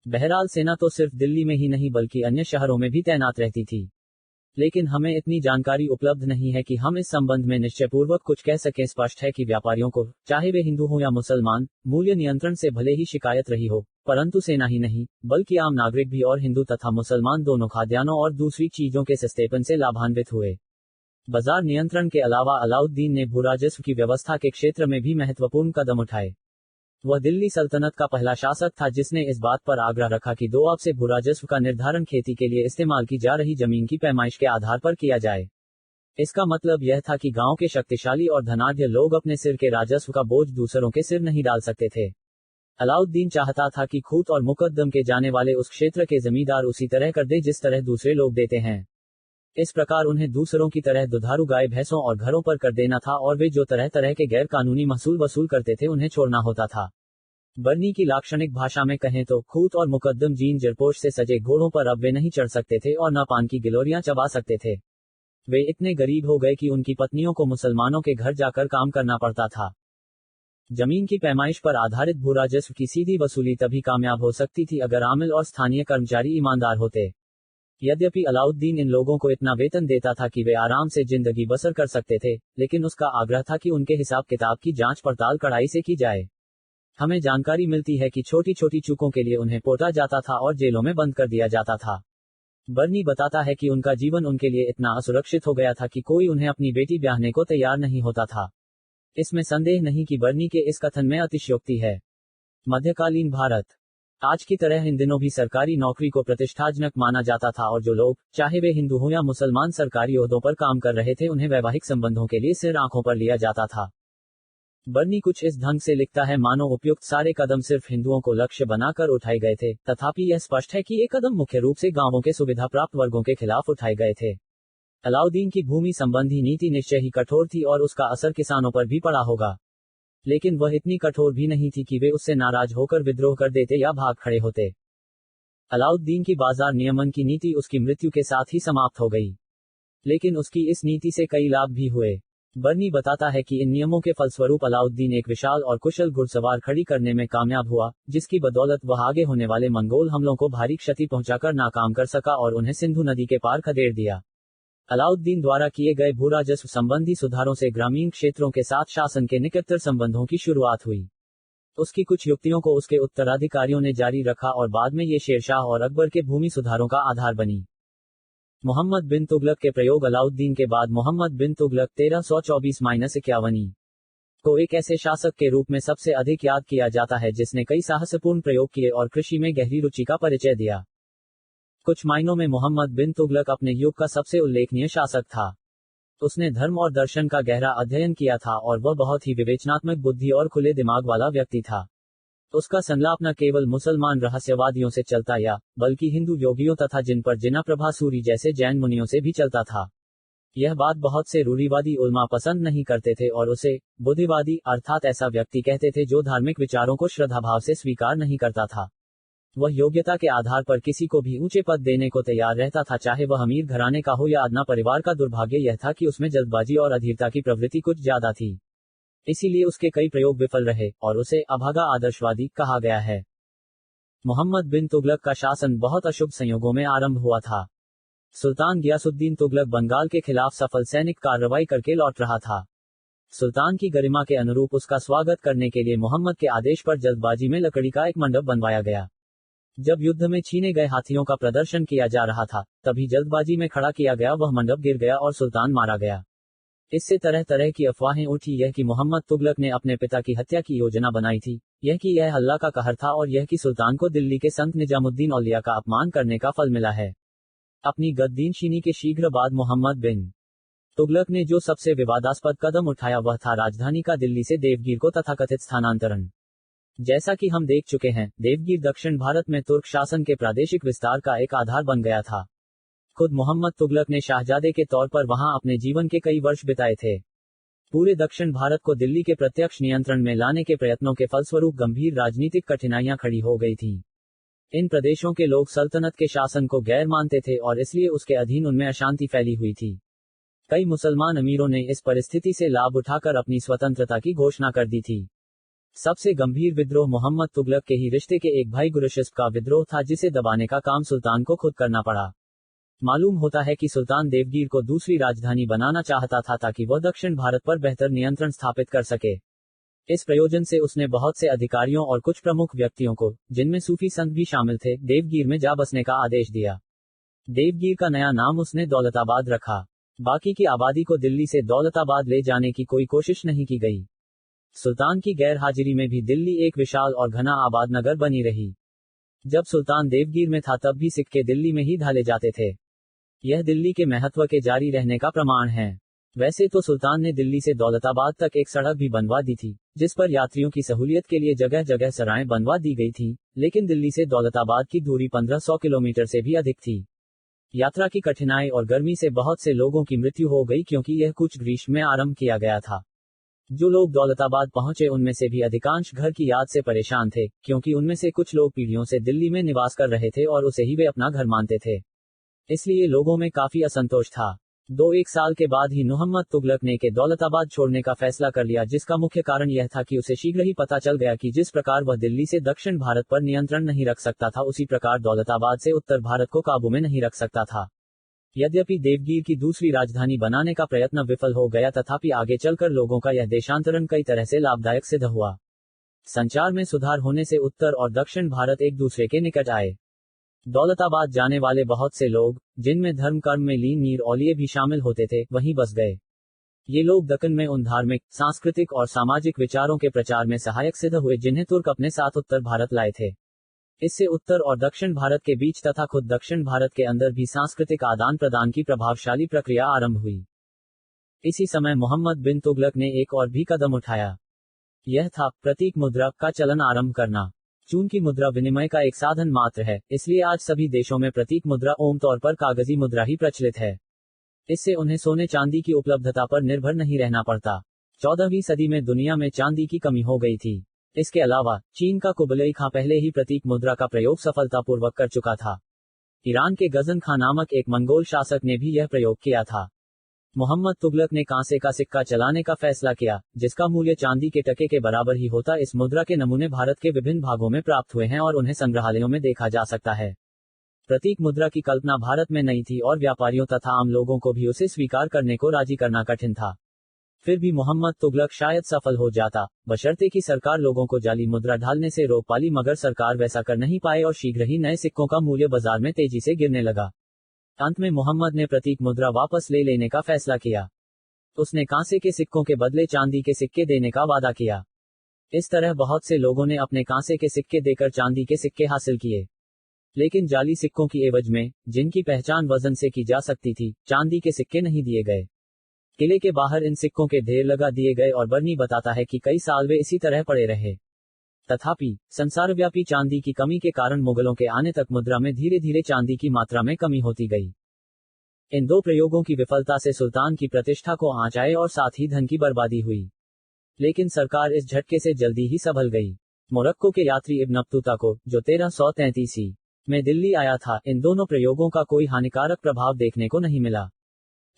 बहरहाल सेना तो सिर्फ दिल्ली में ही नहीं बल्कि अन्य शहरों में भी तैनात रहती थी, लेकिन हमें इतनी जानकारी उपलब्ध नहीं है कि हम इस संबंध में निश्चयपूर्वक कुछ कह सकें। स्पष्ट है कि व्यापारियों को, चाहे वे हिंदू हो या मुसलमान, मूल्य नियंत्रण से भले ही शिकायत रही हो, परंतु सेना ही नहीं बल्कि आम नागरिक भी और हिंदू तथा मुसलमान दोनों खाद्यान्नों और दूसरी चीजों के सस्तेपन से लाभान्वित हुए। बाजार नियंत्रण के अलावा अलाउद्दीन ने भूराजस्व की व्यवस्था के क्षेत्र में भी महत्वपूर्ण कदम उठाए। वह दिल्ली सल्तनत का पहला शासक था जिसने इस बात पर आग्रह रखा कि दोआब से भूराजस्व का निर्धारण खेती के लिए इस्तेमाल की जा रही जमीन की पैमाइश के आधार पर किया जाए। इसका मतलब यह था कि गांव के शक्तिशाली और धनाढ्य लोग अपने सिर के राजस्व का बोझ दूसरों के सिर नहीं डाल सकते थे। अलाउद्दीन चाहता था कि खूत और मुकद्दम के जाने वाले उस क्षेत्र के जमींदार उसी तरह कर दे जिस तरह दूसरे लोग देते हैं। इस प्रकार उन्हें दूसरों की तरह दुधारू गाय भैंसों और घरों पर कर देना था और वे जो तरह तरह के गैर कानूनी महसूल वसूल करते थे उन्हें छोड़ना होता था। बर्नी की लाक्षणिक भाषा में कहें तो खूत और मुकद्दम जीन जरपोश से सजे घोड़ों पर अब वे नहीं चढ़ सकते थे और न पान की गिलोरियां चबा सकते थे। वे इतने गरीब हो गए कि उनकी पत्नियों को मुसलमानों के घर जाकर काम करना पड़ता था। जमीन की पैमाइश पर आधारित भूराजस्व की सीधी वसूली तभी कामयाब हो सकती थी अगर आमिल और स्थानीय कर्मचारी ईमानदार होते। यद्यपि अलाउद्दीन इन लोगों को इतना वेतन देता था कि वे आराम से जिंदगी बसर कर सकते थे, लेकिन उसका आग्रह था कि उनके हिसाब किताब की जांच पड़ताल कड़ाई से की जाए। हमें जानकारी मिलती है कि छोटी छोटी चूकों के लिए उन्हें पोटा जाता था और जेलों में बंद कर दिया जाता था। बर्नी बताता है कि उनका जीवन उनके लिए इतना असुरक्षित हो गया था कि कोई उन्हें अपनी बेटी ब्याहने को तैयार नहीं होता था। इसमें संदेह नहीं कि बर्नी के इस कथन में अतिशयोक्ति है। मध्यकालीन भारत आज की तरह इन दिनों भी सरकारी नौकरी को प्रतिष्ठाजनक माना जाता था और जो लोग, चाहे वे हिंदू हो या मुसलमान, सरकारी ओहदों पर काम कर रहे थे उन्हें वैवाहिक संबंधों के लिए सिर आंखों पर लिया जाता था। बर्नी कुछ इस ढंग से लिखता है मानो उपयुक्त सारे कदम सिर्फ हिंदुओं को लक्ष्य बनाकर उठाए गए थे, तथापि यह स्पष्ट है कि ये कदम मुख्य रूप से गांवों के सुविधा प्राप्त वर्गों के खिलाफ उठाए गए थे। अलाउद्दीन की भूमि संबंधी नीति निश्चय ही कठोर थी और उसका असर किसानों पर भी पड़ा होगा। लेकिन वह इतनी कठोर भी नहीं थी कि वे उससे नाराज होकर विद्रोह कर देते या भाग खड़े होते। अलाउद्दीन की बाजार नियमन की नीति उसकी मृत्यु के साथ ही समाप्त हो गई। लेकिन उसकी इस नीति से कई लाभ भी हुए। बर्नी बताता है कि इन नियमों के फलस्वरूप अलाउद्दीन एक विशाल और कुशल घुड़सवार खड़ी करने में कामयाब हुआ, जिसकी बदौलत वह आगे होने वाले मंगोल हमलों को भारी क्षति पहुंचाकर नाकाम कर सका और उन्हें सिंधु नदी के पार खदेड़ दिया। अलाउद्दीन द्वारा किए गए भूराजस्व संबंधी सुधारों से ग्रामीण क्षेत्रों के साथ शासन के निकटतर संबंधों की शुरुआत हुई। उसकी कुछ युक्तियों को उसके उत्तराधिकारियों ने जारी रखा और बाद में ये शेरशाह और अकबर के भूमि सुधारों का आधार बनी। मोहम्मद बिन तुगलक के प्रयोग। अलाउद्दीन के बाद मोहम्मद बिन तुगलक 1324-51 को एक ऐसे शासक के रूप में सबसे अधिक याद किया जाता है जिसने कई साहसपूर्ण प्रयोग किए और कृषि में गहरी रुचि का परिचय दिया। कुछ मायनों में मोहम्मद बिन तुगलक अपने युग का सबसे उल्लेखनीय शासक था। उसने धर्म और दर्शन का गहरा अध्ययन किया था और वह बहुत ही विवेचनात्मक बुद्धि और खुले दिमाग वाला व्यक्ति था। उसका संलाप न केवल मुसलमान रहस्यवादियों से चलता या बल्कि हिंदू योगियों तथा जिन पर जिना प्रभासूरी जैसे जैन मुनियों से भी चलता था। यह बात बहुत से रूढ़िवादी उलमा पसंद नहीं करते थे और उसे बुद्धिवादी अर्थात ऐसा व्यक्ति कहते थे जो धार्मिक विचारों को श्रद्धाभाव से स्वीकार नहीं करता था। वह योग्यता के आधार पर किसी को भी ऊंचे पद देने को तैयार रहता था, चाहे वह अमीर घराने का हो या अदना परिवार का। दुर्भाग्य यह था कि उसमें जल्दबाजी और अधीरता की प्रवृत्ति कुछ ज्यादा थी। इसीलिए उसके कई प्रयोग विफल रहे और उसे अभागा आदर्शवादी कहा गया है। मोहम्मद बिन तुगलक का शासन बहुत अशुभ संयोगों में आरंभ हुआ था। सुल्तान गियासुद्दीन तुगलक बंगाल के खिलाफ सफल सैनिक कार्रवाई करके लौट रहा था। सुल्तान की गरिमा के अनुरूप उसका स्वागत करने के लिए मोहम्मद के आदेश पर जल्दबाजी में लकड़ी का एक मंडप बनवाया गया। जब युद्ध में छीने गए हाथियों का प्रदर्शन किया जा रहा था, तभी जल्दबाजी में खड़ा किया गया वह मंडप गिर गया और सुल्तान मारा गया। इससे तरह तरह की अफवाहें उठी, यह कि मोहम्मद तुगलक ने अपने पिता की हत्या की योजना बनाई थी, यह कि यह अल्लाह का कहर था और यह कि सुल्तान को दिल्ली के संत निजामुद्दीन औलिया का अपमान करने का फल मिला है। अपनी गद्दीनशीनी के शीघ्र बाद मोहम्मद बिन तुगलक ने जो सबसे विवादास्पद कदम उठाया वह था राजधानी का दिल्ली से देवगिर को तथाकथित स्थानांतरण। जैसा कि हम देख चुके हैं, देवगिर दक्षिण भारत में तुर्क शासन के प्रादेशिक विस्तार का एक आधार बन गया था। खुद मोहम्मद तुगलक ने शाहजादे के तौर पर वहां अपने जीवन के कई वर्ष बिताए थे। पूरे दक्षिण भारत को दिल्ली के प्रत्यक्ष नियंत्रण में लाने के प्रयत्नों के फलस्वरूप गंभीर राजनीतिक कठिनाइयां खड़ी हो गई थीं। इन प्रदेशों के लोग सल्तनत के शासन को गैर मानते थे और इसलिए उसके अधीन उनमें अशांति फैली हुई थी। कई मुसलमान अमीरों ने इस परिस्थिति से लाभ उठाकर अपनी स्वतंत्रता की घोषणा कर दी थी। सबसे गंभीर विद्रोह मोहम्मद तुगलक के ही रिश्ते के एक भाई गुरशिस्प का विद्रोह था, जिसे दबाने का काम सुल्तान को खुद करना पड़ा। मालूम होता है कि सुल्तान देवगिर को दूसरी राजधानी बनाना चाहता था ताकि वह दक्षिण भारत पर बेहतर नियंत्रण स्थापित कर सके। इस प्रयोजन से उसने बहुत से अधिकारियों और कुछ प्रमुख व्यक्तियों को, जिनमें सूफी संत भी शामिल थे, देवगिर में जा बसने का आदेश दिया। देवगिर का नया नाम उसने दौलताबाद रखा। बाकी की आबादी को दिल्ली से दौलताबाद ले जाने की कोई कोशिश नहीं की गई। सुल्तान की गैर हाजिरी में भी दिल्ली एक विशाल और घना आबाद नगर बनी रही। जब सुल्तान देवगिर में था तब भी सिक्के दिल्ली में ही ढाले जाते थे। यह दिल्ली के महत्व के जारी रहने का प्रमाण है। वैसे तो सुल्तान ने दिल्ली से दौलताबाद तक एक सड़क भी बनवा दी थी, जिस पर यात्रियों की सहूलियत के लिए जगह जगह सराएं बनवा दी गई थी, लेकिन दिल्ली से दौलताबाद की दूरी 1500 किलोमीटर से भी अधिक थी। यात्रा की कठिनाई और गर्मी से बहुत से लोगों की मृत्यु हो गई क्योंकि यह कुछ ग्रीष्म में आरंभ किया गया था। जो लोग दौलताबाद पहुंचे उनमें से भी अधिकांश घर की याद से परेशान थे, क्योंकि उनमें से कुछ लोग पीढ़ियों से दिल्ली में निवास कर रहे थे और उसे ही वे अपना घर मानते थे। इसलिए लोगों में काफी असंतोष था। 2-1 साल के बाद ही मोहम्मद तुगलक ने के दौलताबाद छोड़ने का फैसला कर लिया, जिसका मुख्य कारण यह था कि उसे शीघ्र ही पता चल गया कि जिस प्रकार वह दिल्ली से दक्षिण भारत पर नियंत्रण नहीं रख सकता था, उसी प्रकार दौलताबाद से उत्तर भारत को काबू में नहीं रख सकता था। यद्यपि देवगिर की दूसरी राजधानी बनाने का प्रयत्न विफल हो गया, तथापि आगे चलकर लोगों का यह देशांतरण कई तरह से लाभदायक सिद्ध हुआ। संचार में सुधार होने से उत्तर और दक्षिण भारत एक दूसरे के निकट आए। दौलताबाद जाने वाले बहुत से लोग, जिनमें धर्म कर्म में लीन मीर औलिये भी शामिल होते थे, वहीं बस गए। ये लोग दक्कन में उन धार्मिक, सांस्कृतिक और सामाजिक विचारों के प्रचार में सहायक सिद्ध हुए जिन्हें तुर्क अपने साथ उत्तर भारत लाए थे। इससे उत्तर और दक्षिण भारत के बीच तथा खुद दक्षिण भारत के अंदर भी सांस्कृतिक आदान प्रदान की प्रभावशाली प्रक्रिया आरंभ हुई। इसी समय मोहम्मद बिन तुगलक ने एक और भी कदम उठाया। यह था प्रतीक मुद्रा का चलन आरंभ करना। चूंकि मुद्रा विनिमय का एक साधन मात्र है, इसलिए आज सभी देशों में प्रतीक मुद्रा आम तौर पर कागजी मुद्रा ही प्रचलित है। इससे उन्हें सोने चांदी की उपलब्धता पर निर्भर नहीं रहना पड़ता। 14वीं सदी में दुनिया में चांदी की कमी हो गई थी। इसके अलावा चीन का कुबलई खां पहले ही प्रतीक मुद्रा का प्रयोग सफलतापूर्वक कर चुका था। ईरान के गजन खां नामक एक मंगोल शासक ने भी यह प्रयोग किया था। मोहम्मद तुगलक ने कांसे का सिक्का चलाने का फैसला किया, जिसका मूल्य चांदी के टके के बराबर ही होता। इस मुद्रा के नमूने भारत के विभिन्न भागों में प्राप्त हुए हैं और उन्हें संग्रहालयों में देखा जा सकता है। प्रतीक मुद्रा की कल्पना भारत में नहीं थी और व्यापारियों तथा आम लोगों को भी उसे स्वीकार करने को राजी करना कठिन था। फिर भी मोहम्मद तुगलक शायद सफल हो जाता, बशर्ते कि सरकार लोगों को जाली मुद्रा ढालने से रोक पाली, मगर सरकार वैसा कर नहीं पाए और शीघ्र ही नए सिक्कों का मूल्य बाजार में तेजी से गिरने लगा। अंत में मोहम्मद ने प्रतीक मुद्रा वापस ले लेने का फैसला किया। उसने कांसे के सिक्कों के बदले चांदी के सिक्के देने का वादा किया। इस तरह बहुत से लोगों ने अपने कांसे के सिक्के देकर चांदी के सिक्के हासिल किए, लेकिन जाली सिक्कों की एवज में, जिनकी पहचान वजन से की जा सकती थी, चांदी के सिक्के नहीं दिए गए। किले के बाहर इन सिक्कों के ढेर लगा दिए गए और बर्नी बताता है कि कई साल वे इसी तरह पड़े रहे। तथापि संसारव्यापी चांदी की कमी के कारण मुगलों के आने तक मुद्रा में धीरे धीरे चांदी की मात्रा में कमी होती गई। इन दो प्रयोगों की विफलता से सुल्तान की प्रतिष्ठा को आंच आए और साथ ही धन की बर्बादी हुई। लेकिन सरकार इस झटके से जल्दी ही संभल गई। मोरक्को के यात्री इब्न बतूता को, जो 1333 में दिल्ली आया था, इन दोनों प्रयोगों का कोई हानिकारक प्रभाव देखने को नहीं मिला।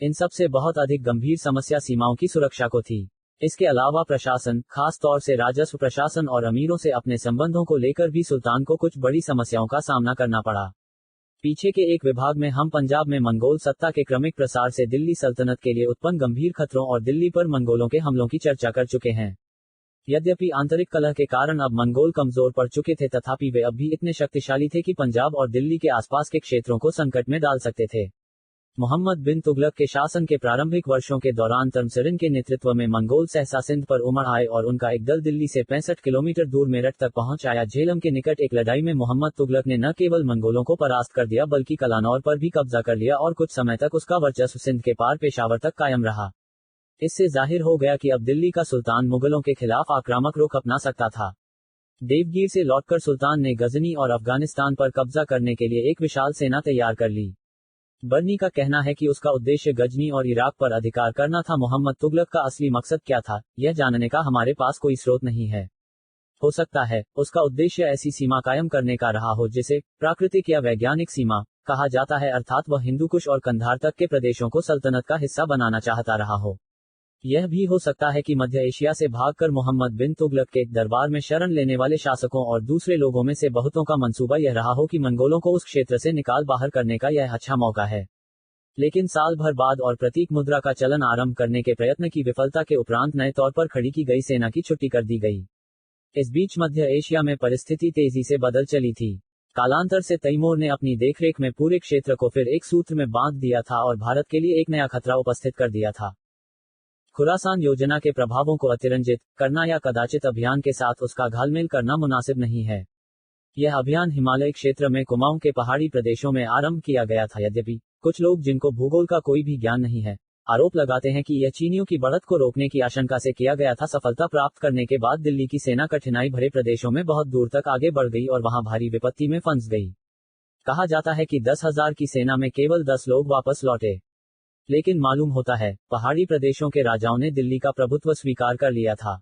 इन सब से बहुत अधिक गंभीर समस्या सीमाओं की सुरक्षा को थी। इसके अलावा प्रशासन, खास तौर से राजस्व प्रशासन और अमीरों से अपने संबंधों को लेकर भी सुल्तान को कुछ बड़ी समस्याओं का सामना करना पड़ा। पीछे के एक विभाग में हम पंजाब में मंगोल सत्ता के क्रमिक प्रसार से दिल्ली सल्तनत के लिए उत्पन्न गंभीर खतरों और दिल्ली पर मंगोलों के हमलों की चर्चा कर चुके हैं। यद्यपि आंतरिक कलह के कारण अब मंगोल कमजोर पड़ चुके थे, तथापि वे अब भी इतने शक्तिशाली थे कि पंजाब और दिल्ली के आसपास के क्षेत्रों को संकट में डाल सकते थे। मोहम्मद बिन तुगलक के शासन के प्रारंभिक वर्षों के दौरान तमसरिन के नेतृत्व में मंगोल सहसा सिंध पर उमड़ आए और उनका एक दल दिल्ली से 65 किलोमीटर दूर मेरठ तक पहुंच आया। झेलम के निकट एक लड़ाई में मोहम्मद तुगलक ने न केवल मंगोलों को परास्त कर दिया, बल्कि कलानौर पर भी कब्जा कर लिया और कुछ समय तक उसका वर्चस्व सिंध के पार पेशावर तक कायम रहा। इससे जाहिर हो गया कि अब दिल्ली का सुल्तान मुगलों के खिलाफ आक्रामक रुख अपना सकता था। देवगिर से लौटकर सुल्तान ने गजनी और अफगानिस्तान पर कब्जा करने के लिए एक विशाल सेना तैयार कर ली। बर्नी का कहना है कि उसका उद्देश्य गजनी और इराक पर अधिकार करना था। मोहम्मद तुगलक का असली मकसद क्या था, यह जानने का हमारे पास कोई स्रोत नहीं है। हो सकता है उसका उद्देश्य ऐसी सीमा कायम करने का रहा हो जिसे प्राकृतिक या वैज्ञानिक सीमा कहा जाता है, अर्थात वह हिंदू कुश और कंधार तक के प्रदेशों को सल्तनत का हिस्सा बनाना चाहता रहा हो। यह भी हो सकता है कि मध्य एशिया से भागकर मोहम्मद बिन तुगलक के दरबार में शरण लेने वाले शासकों और दूसरे लोगों में से बहुतों का मंसूबा यह रहा हो कि मंगोलों को उस क्षेत्र से निकाल बाहर करने का यह अच्छा मौका है। लेकिन साल भर बाद और प्रतीक मुद्रा का चलन आरंभ करने के प्रयत्न की विफलता के उपरांत नए तौर पर खड़ी की गई सेना की छुट्टी कर दी गई। इस बीच मध्य एशिया में परिस्थिति तेजी से बदल चली थी। कालांतर से तैमूर ने अपनी देखरेख में पूरे क्षेत्र को फिर एक सूत्र में बांध दिया था और भारत के लिए एक नया खतरा उपस्थित कर दिया था। खुरासान योजना के प्रभावों को अतिरंजित करना या कदाचित अभियान के साथ उसका घालमेल करना मुनासिब नहीं है। यह अभियान हिमालय क्षेत्र में कुमाऊं के पहाड़ी प्रदेशों में आरंभ किया गया था। यद्यपि कुछ लोग जिनको भूगोल का कोई भी ज्ञान नहीं है, आरोप लगाते हैं कि यह चीनियों की बढ़त को रोकने की आशंका से किया गया था। सफलता प्राप्त करने के बाद दिल्ली की सेना कठिनाई भरे प्रदेशों में बहुत दूर तक आगे बढ़ गई और वहां भारी विपत्ति में फंस गई। कहा जाता है कि 10,000 की सेना में केवल 10 लोग वापस लौटे। लेकिन मालूम होता है पहाड़ी प्रदेशों के राजाओं ने दिल्ली का प्रभुत्व स्वीकार कर लिया था।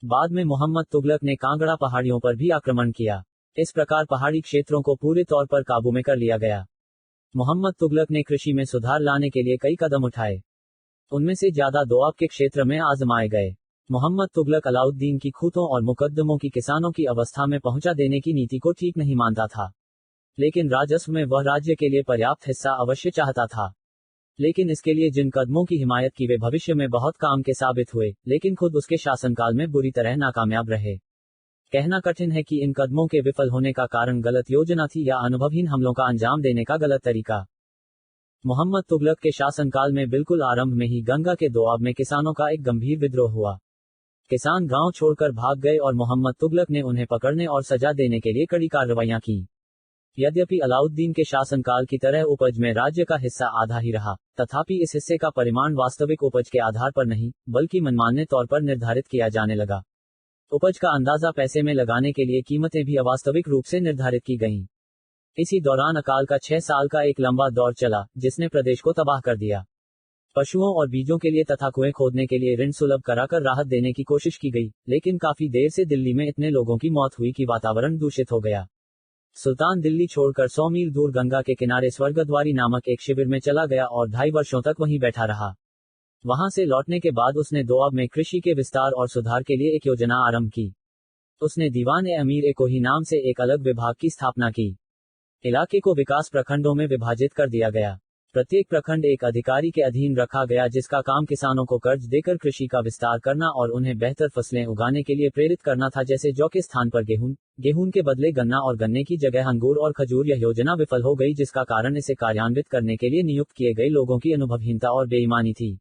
बाद में मोहम्मद तुगलक ने कांगड़ा पहाड़ियों पर भी आक्रमण किया। इस प्रकार पहाड़ी क्षेत्रों को पूरे तौर पर काबू में कर लिया गया। मोहम्मद तुगलक ने कृषि में सुधार लाने के लिए कई कदम उठाए। उनमें से ज्यादा दोआब के क्षेत्र में आजमाए गए। मोहम्मद तुगलक अलाउद्दीन की खूंतों और मुकद्दमों की किसानों की अवस्था में पहुंचा देने की नीति को ठीक नहीं मानता था। लेकिन राजस्व में वह राज्य के लिए पर्याप्त हिस्सा अवश्य चाहता था। लेकिन इसके लिए जिन कदमों की हिमायत की वे भविष्य में बहुत काम के साबित हुए, लेकिन खुद उसके शासनकाल में बुरी तरह नाकामयाब रहे। कहना कठिन है कि इन कदमों के विफल होने का कारण गलत योजना थी या अनुभवहीन हमलों का अंजाम देने का गलत तरीका। मोहम्मद तुगलक के शासनकाल में बिल्कुल आरंभ में ही गंगा के दोआब में किसानों का एक गंभीर विद्रोह हुआ। किसान गांव छोड़कर भाग गए और मोहम्मद तुगलक ने उन्हें पकड़ने और सजा देने के लिए कड़ी कार्रवाइयां की। यद्यपि अलाउद्दीन के शासनकाल की तरह उपज में राज्य का हिस्सा आधा ही रहा, तथापि इस हिस्से का परिमाण वास्तविक उपज के आधार पर नहीं, बल्कि मनमाने तौर पर निर्धारित किया जाने लगा। उपज का अंदाजा पैसे में लगाने के लिए कीमतें भी अवास्तविक रूप से निर्धारित की गईं। इसी दौरान अकाल का 6 साल का एक लंबा दौर चला, जिसने प्रदेश को तबाह कर दिया। पशुओं और बीजों के लिए तथा कुएं खोदने के लिए ऋण सुलभ कराकर राहत देने की कोशिश की गई, लेकिन काफी देर से दिल्ली में इतने लोगों की मौत हुई कि वातावरण दूषित हो गया। सुल्तान दिल्ली छोड़कर 100 मील दूर गंगा के किनारे स्वर्गद्वारी नामक एक शिविर में चला गया और 2.5 वर्षों तक वहीं बैठा रहा। वहां से लौटने के बाद उसने दोआब में कृषि के विस्तार और सुधार के लिए एक योजना आरंभ की। उसने दीवान-ए-अमीर-ए-कोही नाम से एक अलग विभाग की स्थापना की। इलाके को विकास प्रखंडों में विभाजित कर दिया गया। प्रत्येक प्रखंड एक अधिकारी के अधीन रखा गया जिसका काम किसानों को कर्ज देकर कृषि का विस्तार करना और उन्हें बेहतर फसलें उगाने के लिए प्रेरित करना था, जैसे जौ के स्थान पर गेहूं, गेहूं के बदले गन्ना और गन्ने की जगह अंगूर और खजूर। यह योजना विफल हो गई, जिसका कारण इसे कार्यान्वित करने के लिए नियुक्त किए गए लोगों की अनुभवहीनता और बेईमानी थी।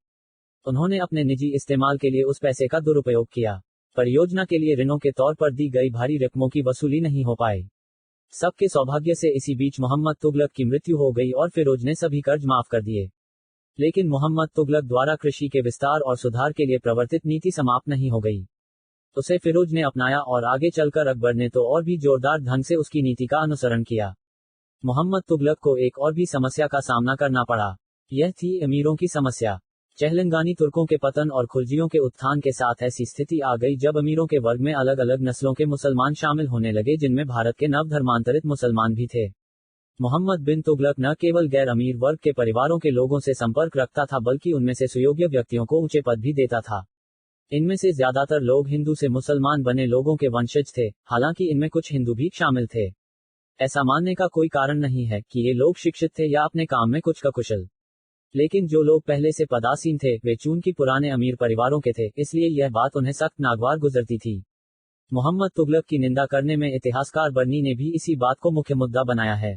उन्होंने अपने निजी इस्तेमाल के लिए उस पैसे का दुरुपयोग किया। परियोजना के लिए ऋणों के तौर पर दी गई भारी रकमों की वसूली नहीं हो पाए। सबके सौभाग्य से इसी बीच मोहम्मद तुगलक की मृत्यु हो गई और फिरोज ने सभी कर्ज माफ कर दिए। लेकिन मोहम्मद तुगलक द्वारा कृषि के विस्तार और सुधार के लिए प्रवर्तित नीति समाप्त नहीं हो गई। उसे फिरोज ने अपनाया और आगे चलकर अकबर ने तो और भी जोरदार ढंग से उसकी नीति का अनुसरण किया। मोहम्मद तुगलक को एक और भी समस्या का सामना करना पड़ा। यह थी अमीरों की समस्या। चहलंगानी तुर्कों के पतन और खुलजियों के उत्थान के साथ ऐसी स्थिति आ गई जब अमीरों के वर्ग में अलग अलग नस्लों के मुसलमान शामिल होने लगे, जिनमें भारत के नवधर्मांतरित मुसलमान भी थे। मोहम्मद बिन तुगलक न केवल गैर अमीर वर्ग के परिवारों के लोगों से संपर्क रखता था, बल्कि उनमें से सुयोग्य व्यक्तियों को ऊंचे पद भी देता था। इनमें से ज्यादातर लोग हिंदू से मुसलमान बने लोगों के वंशज थे, हालांकि इनमें कुछ हिंदू भी शामिल थे। ऐसा मानने का कोई कारण नहीं है कि ये लोग शिक्षित थे या अपने काम में कुछ का कुशल, लेकिन जो लोग पहले से पदासीन थे वे चूंकि पुराने अमीर परिवारों के थे, इसलिए यह बात उन्हें सख्त नागवार गुजरती थी। मोहम्मद तुगलक की निंदा करने में इतिहासकार बर्नी ने भी इसी बात को मुख्य मुद्दा बनाया है।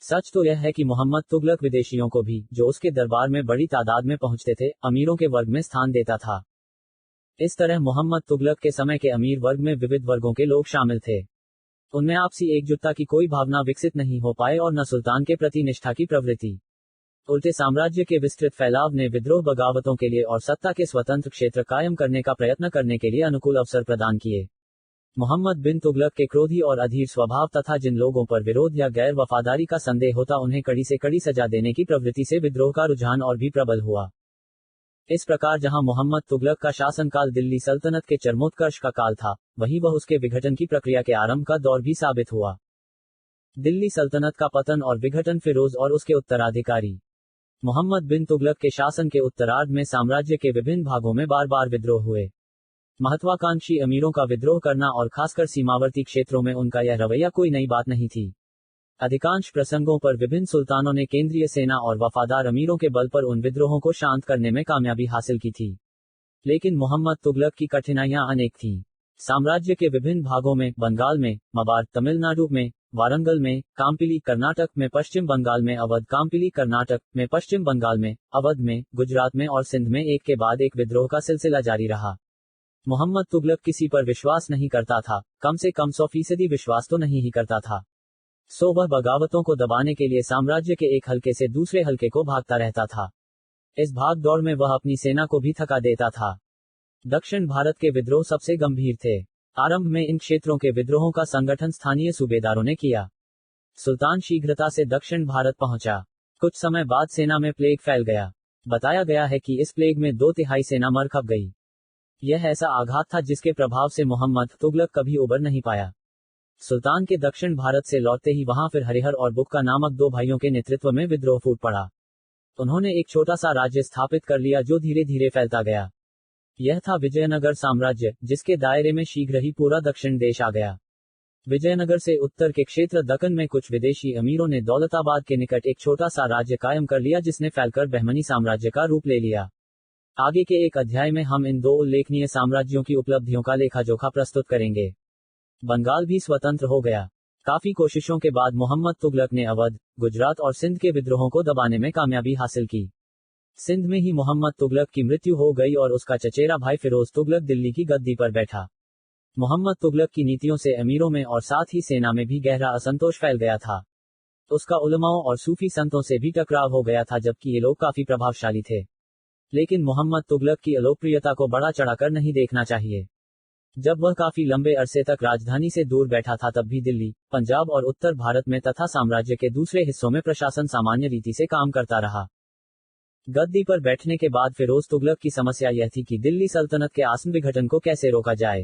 सच तो यह है कि मोहम्मद तुगलक विदेशियों को भी, जो उसके दरबार में बड़ी तादाद में पहुंचते थे, अमीरों के वर्ग में स्थान देता था। इस तरह मोहम्मद तुगलक के समय के अमीर वर्ग में विविध वर्गों के लोग शामिल थे। उनमें आपसी एकजुटता की कोई भावना विकसित नहीं हो पाए और न सुल्तान के प्रति निष्ठा की प्रवृत्ति। उल्टे साम्राज्य के विस्तृत फैलाव ने विद्रोह बगावतों के लिए और सत्ता के स्वतंत्र क्षेत्र कायम करने का प्रयत्न करने के लिए अनुकूल अवसर प्रदान किए। मोहम्मद बिन तुगलक के क्रोधी और अधीर स्वभाव तथा जिन लोगों पर विरोध या गैर वफादारी का संदेह होता उन्हें कड़ी से कड़ी सजा देने की प्रवृत्ति से विद्रोह का रुझान और भी प्रबल हुआ। इस प्रकार जहां मोहम्मद तुगलक का शासनकाल दिल्ली सल्तनत के चरमोत्कर्ष का काल था, वहीं वह उसके विघटन की प्रक्रिया के आरंभ का दौर भी साबित हुआ। दिल्ली सल्तनत का पतन और विघटन। फिरोज और उसके उत्तराधिकारी। मोहम्मद बिन तुगलक के शासन के उत्तरार्ध में साम्राज्य के विभिन्न भागों में बार बार विद्रोह हुए। महत्वाकांक्षी अमीरों का विद्रोह करना और खासकर सीमावर्ती क्षेत्रों में उनका यह रवैया कोई नई बात नहीं थी। अधिकांश प्रसंगों पर विभिन्न सुल्तानों ने केंद्रीय सेना और वफादार अमीरों के बल पर उन विद्रोहों को शांत करने में कामयाबी हासिल की थी। लेकिन मोहम्मद तुगलक की कठिनाइयां अनेक थीं। साम्राज्य के विभिन्न भागों में, बंगाल में, मवार तमिलनाडु में, वारंगल में, काम्पिली कर्नाटक में, पश्चिम बंगाल में, अवध काम्पिली कर्नाटक में, पश्चिम बंगाल में, अवध में, गुजरात में और सिंध में एक के बाद एक विद्रोह का सिलसिला जारी रहा। मोहम्मद तुगलक किसी पर विश्वास नहीं करता था, कम से कम 100% विश्वास तो नहीं ही करता था। सो वह बगावतों को दबाने के लिए साम्राज्य के एक हल्के से दूसरे हल्के को भागता रहता था। इस भाग दौड़ में वह अपनी सेना को भी थका देता था। दक्षिण भारत के विद्रोह सबसे गंभीर थे। आरंभ में इन क्षेत्रों के विद्रोहों का संगठन स्थानीय सूबेदारों ने किया। सुल्तान शीघ्रता से दक्षिण भारत पहुंचा। कुछ समय बाद सेना में प्लेग फैल गया। बताया गया है कि इस प्लेग में 2/3 सेना मर खप गई। यह ऐसा आघात था जिसके प्रभाव से मोहम्मद तुगलक कभी उबर नहीं पाया। सुल्तान के दक्षिण भारत से लौटते ही वहां फिर हरिहर और बुक्का नामक 2 भाइयों के नेतृत्व में विद्रोह फूट पड़ा। उन्होंने एक छोटा सा राज्य स्थापित कर लिया जो धीरे धीरे फैलता गया। यह था विजयनगर साम्राज्य, जिसके दायरे में शीघ्र ही पूरा दक्षिण देश आ गया। विजयनगर से उत्तर के क्षेत्र दक्कन में कुछ विदेशी अमीरों ने दौलताबाद के निकट एक छोटा सा राज्य कायम कर लिया, जिसने फैलकर बहमनी साम्राज्य का रूप ले लिया। आगे के एक अध्याय में हम इन 2 उल्लेखनीय साम्राज्यों की उपलब्धियों का लेखा-जोखा प्रस्तुत करेंगे। बंगाल भी स्वतंत्र हो गया। काफी कोशिशों के बाद मोहम्मद तुगलक ने अवध, गुजरात और सिंध के विद्रोहों को दबाने में कामयाबी हासिल की। सिंध में ही मोहम्मद तुगलक की मृत्यु हो गई और उसका चचेरा भाई फिरोज तुगलक दिल्ली की गद्दी पर बैठा। मोहम्मद तुगलक की नीतियों से अमीरों में और साथ ही सेना में भी गहरा असंतोष फैल गया था। उसका उलमाओं और सूफी संतों से भी टकराव हो गया था, जबकि ये लोग काफी प्रभावशाली थे। लेकिन मोहम्मद तुगलक की अलोकप्रियता को बढ़ा चढ़ाकर नहीं देखना चाहिए। जब वह काफी लंबे अरसे तक राजधानी से दूर बैठा था तब भी दिल्ली, पंजाब और उत्तर भारत में तथा साम्राज्य के दूसरे हिस्सों में प्रशासन सामान्य रीति से काम करता रहा। गद्दी पर बैठने के बाद फिरोज तुगलक की समस्या यह थी कि दिल्ली सल्तनत के आसन विघटन को कैसे रोका जाए।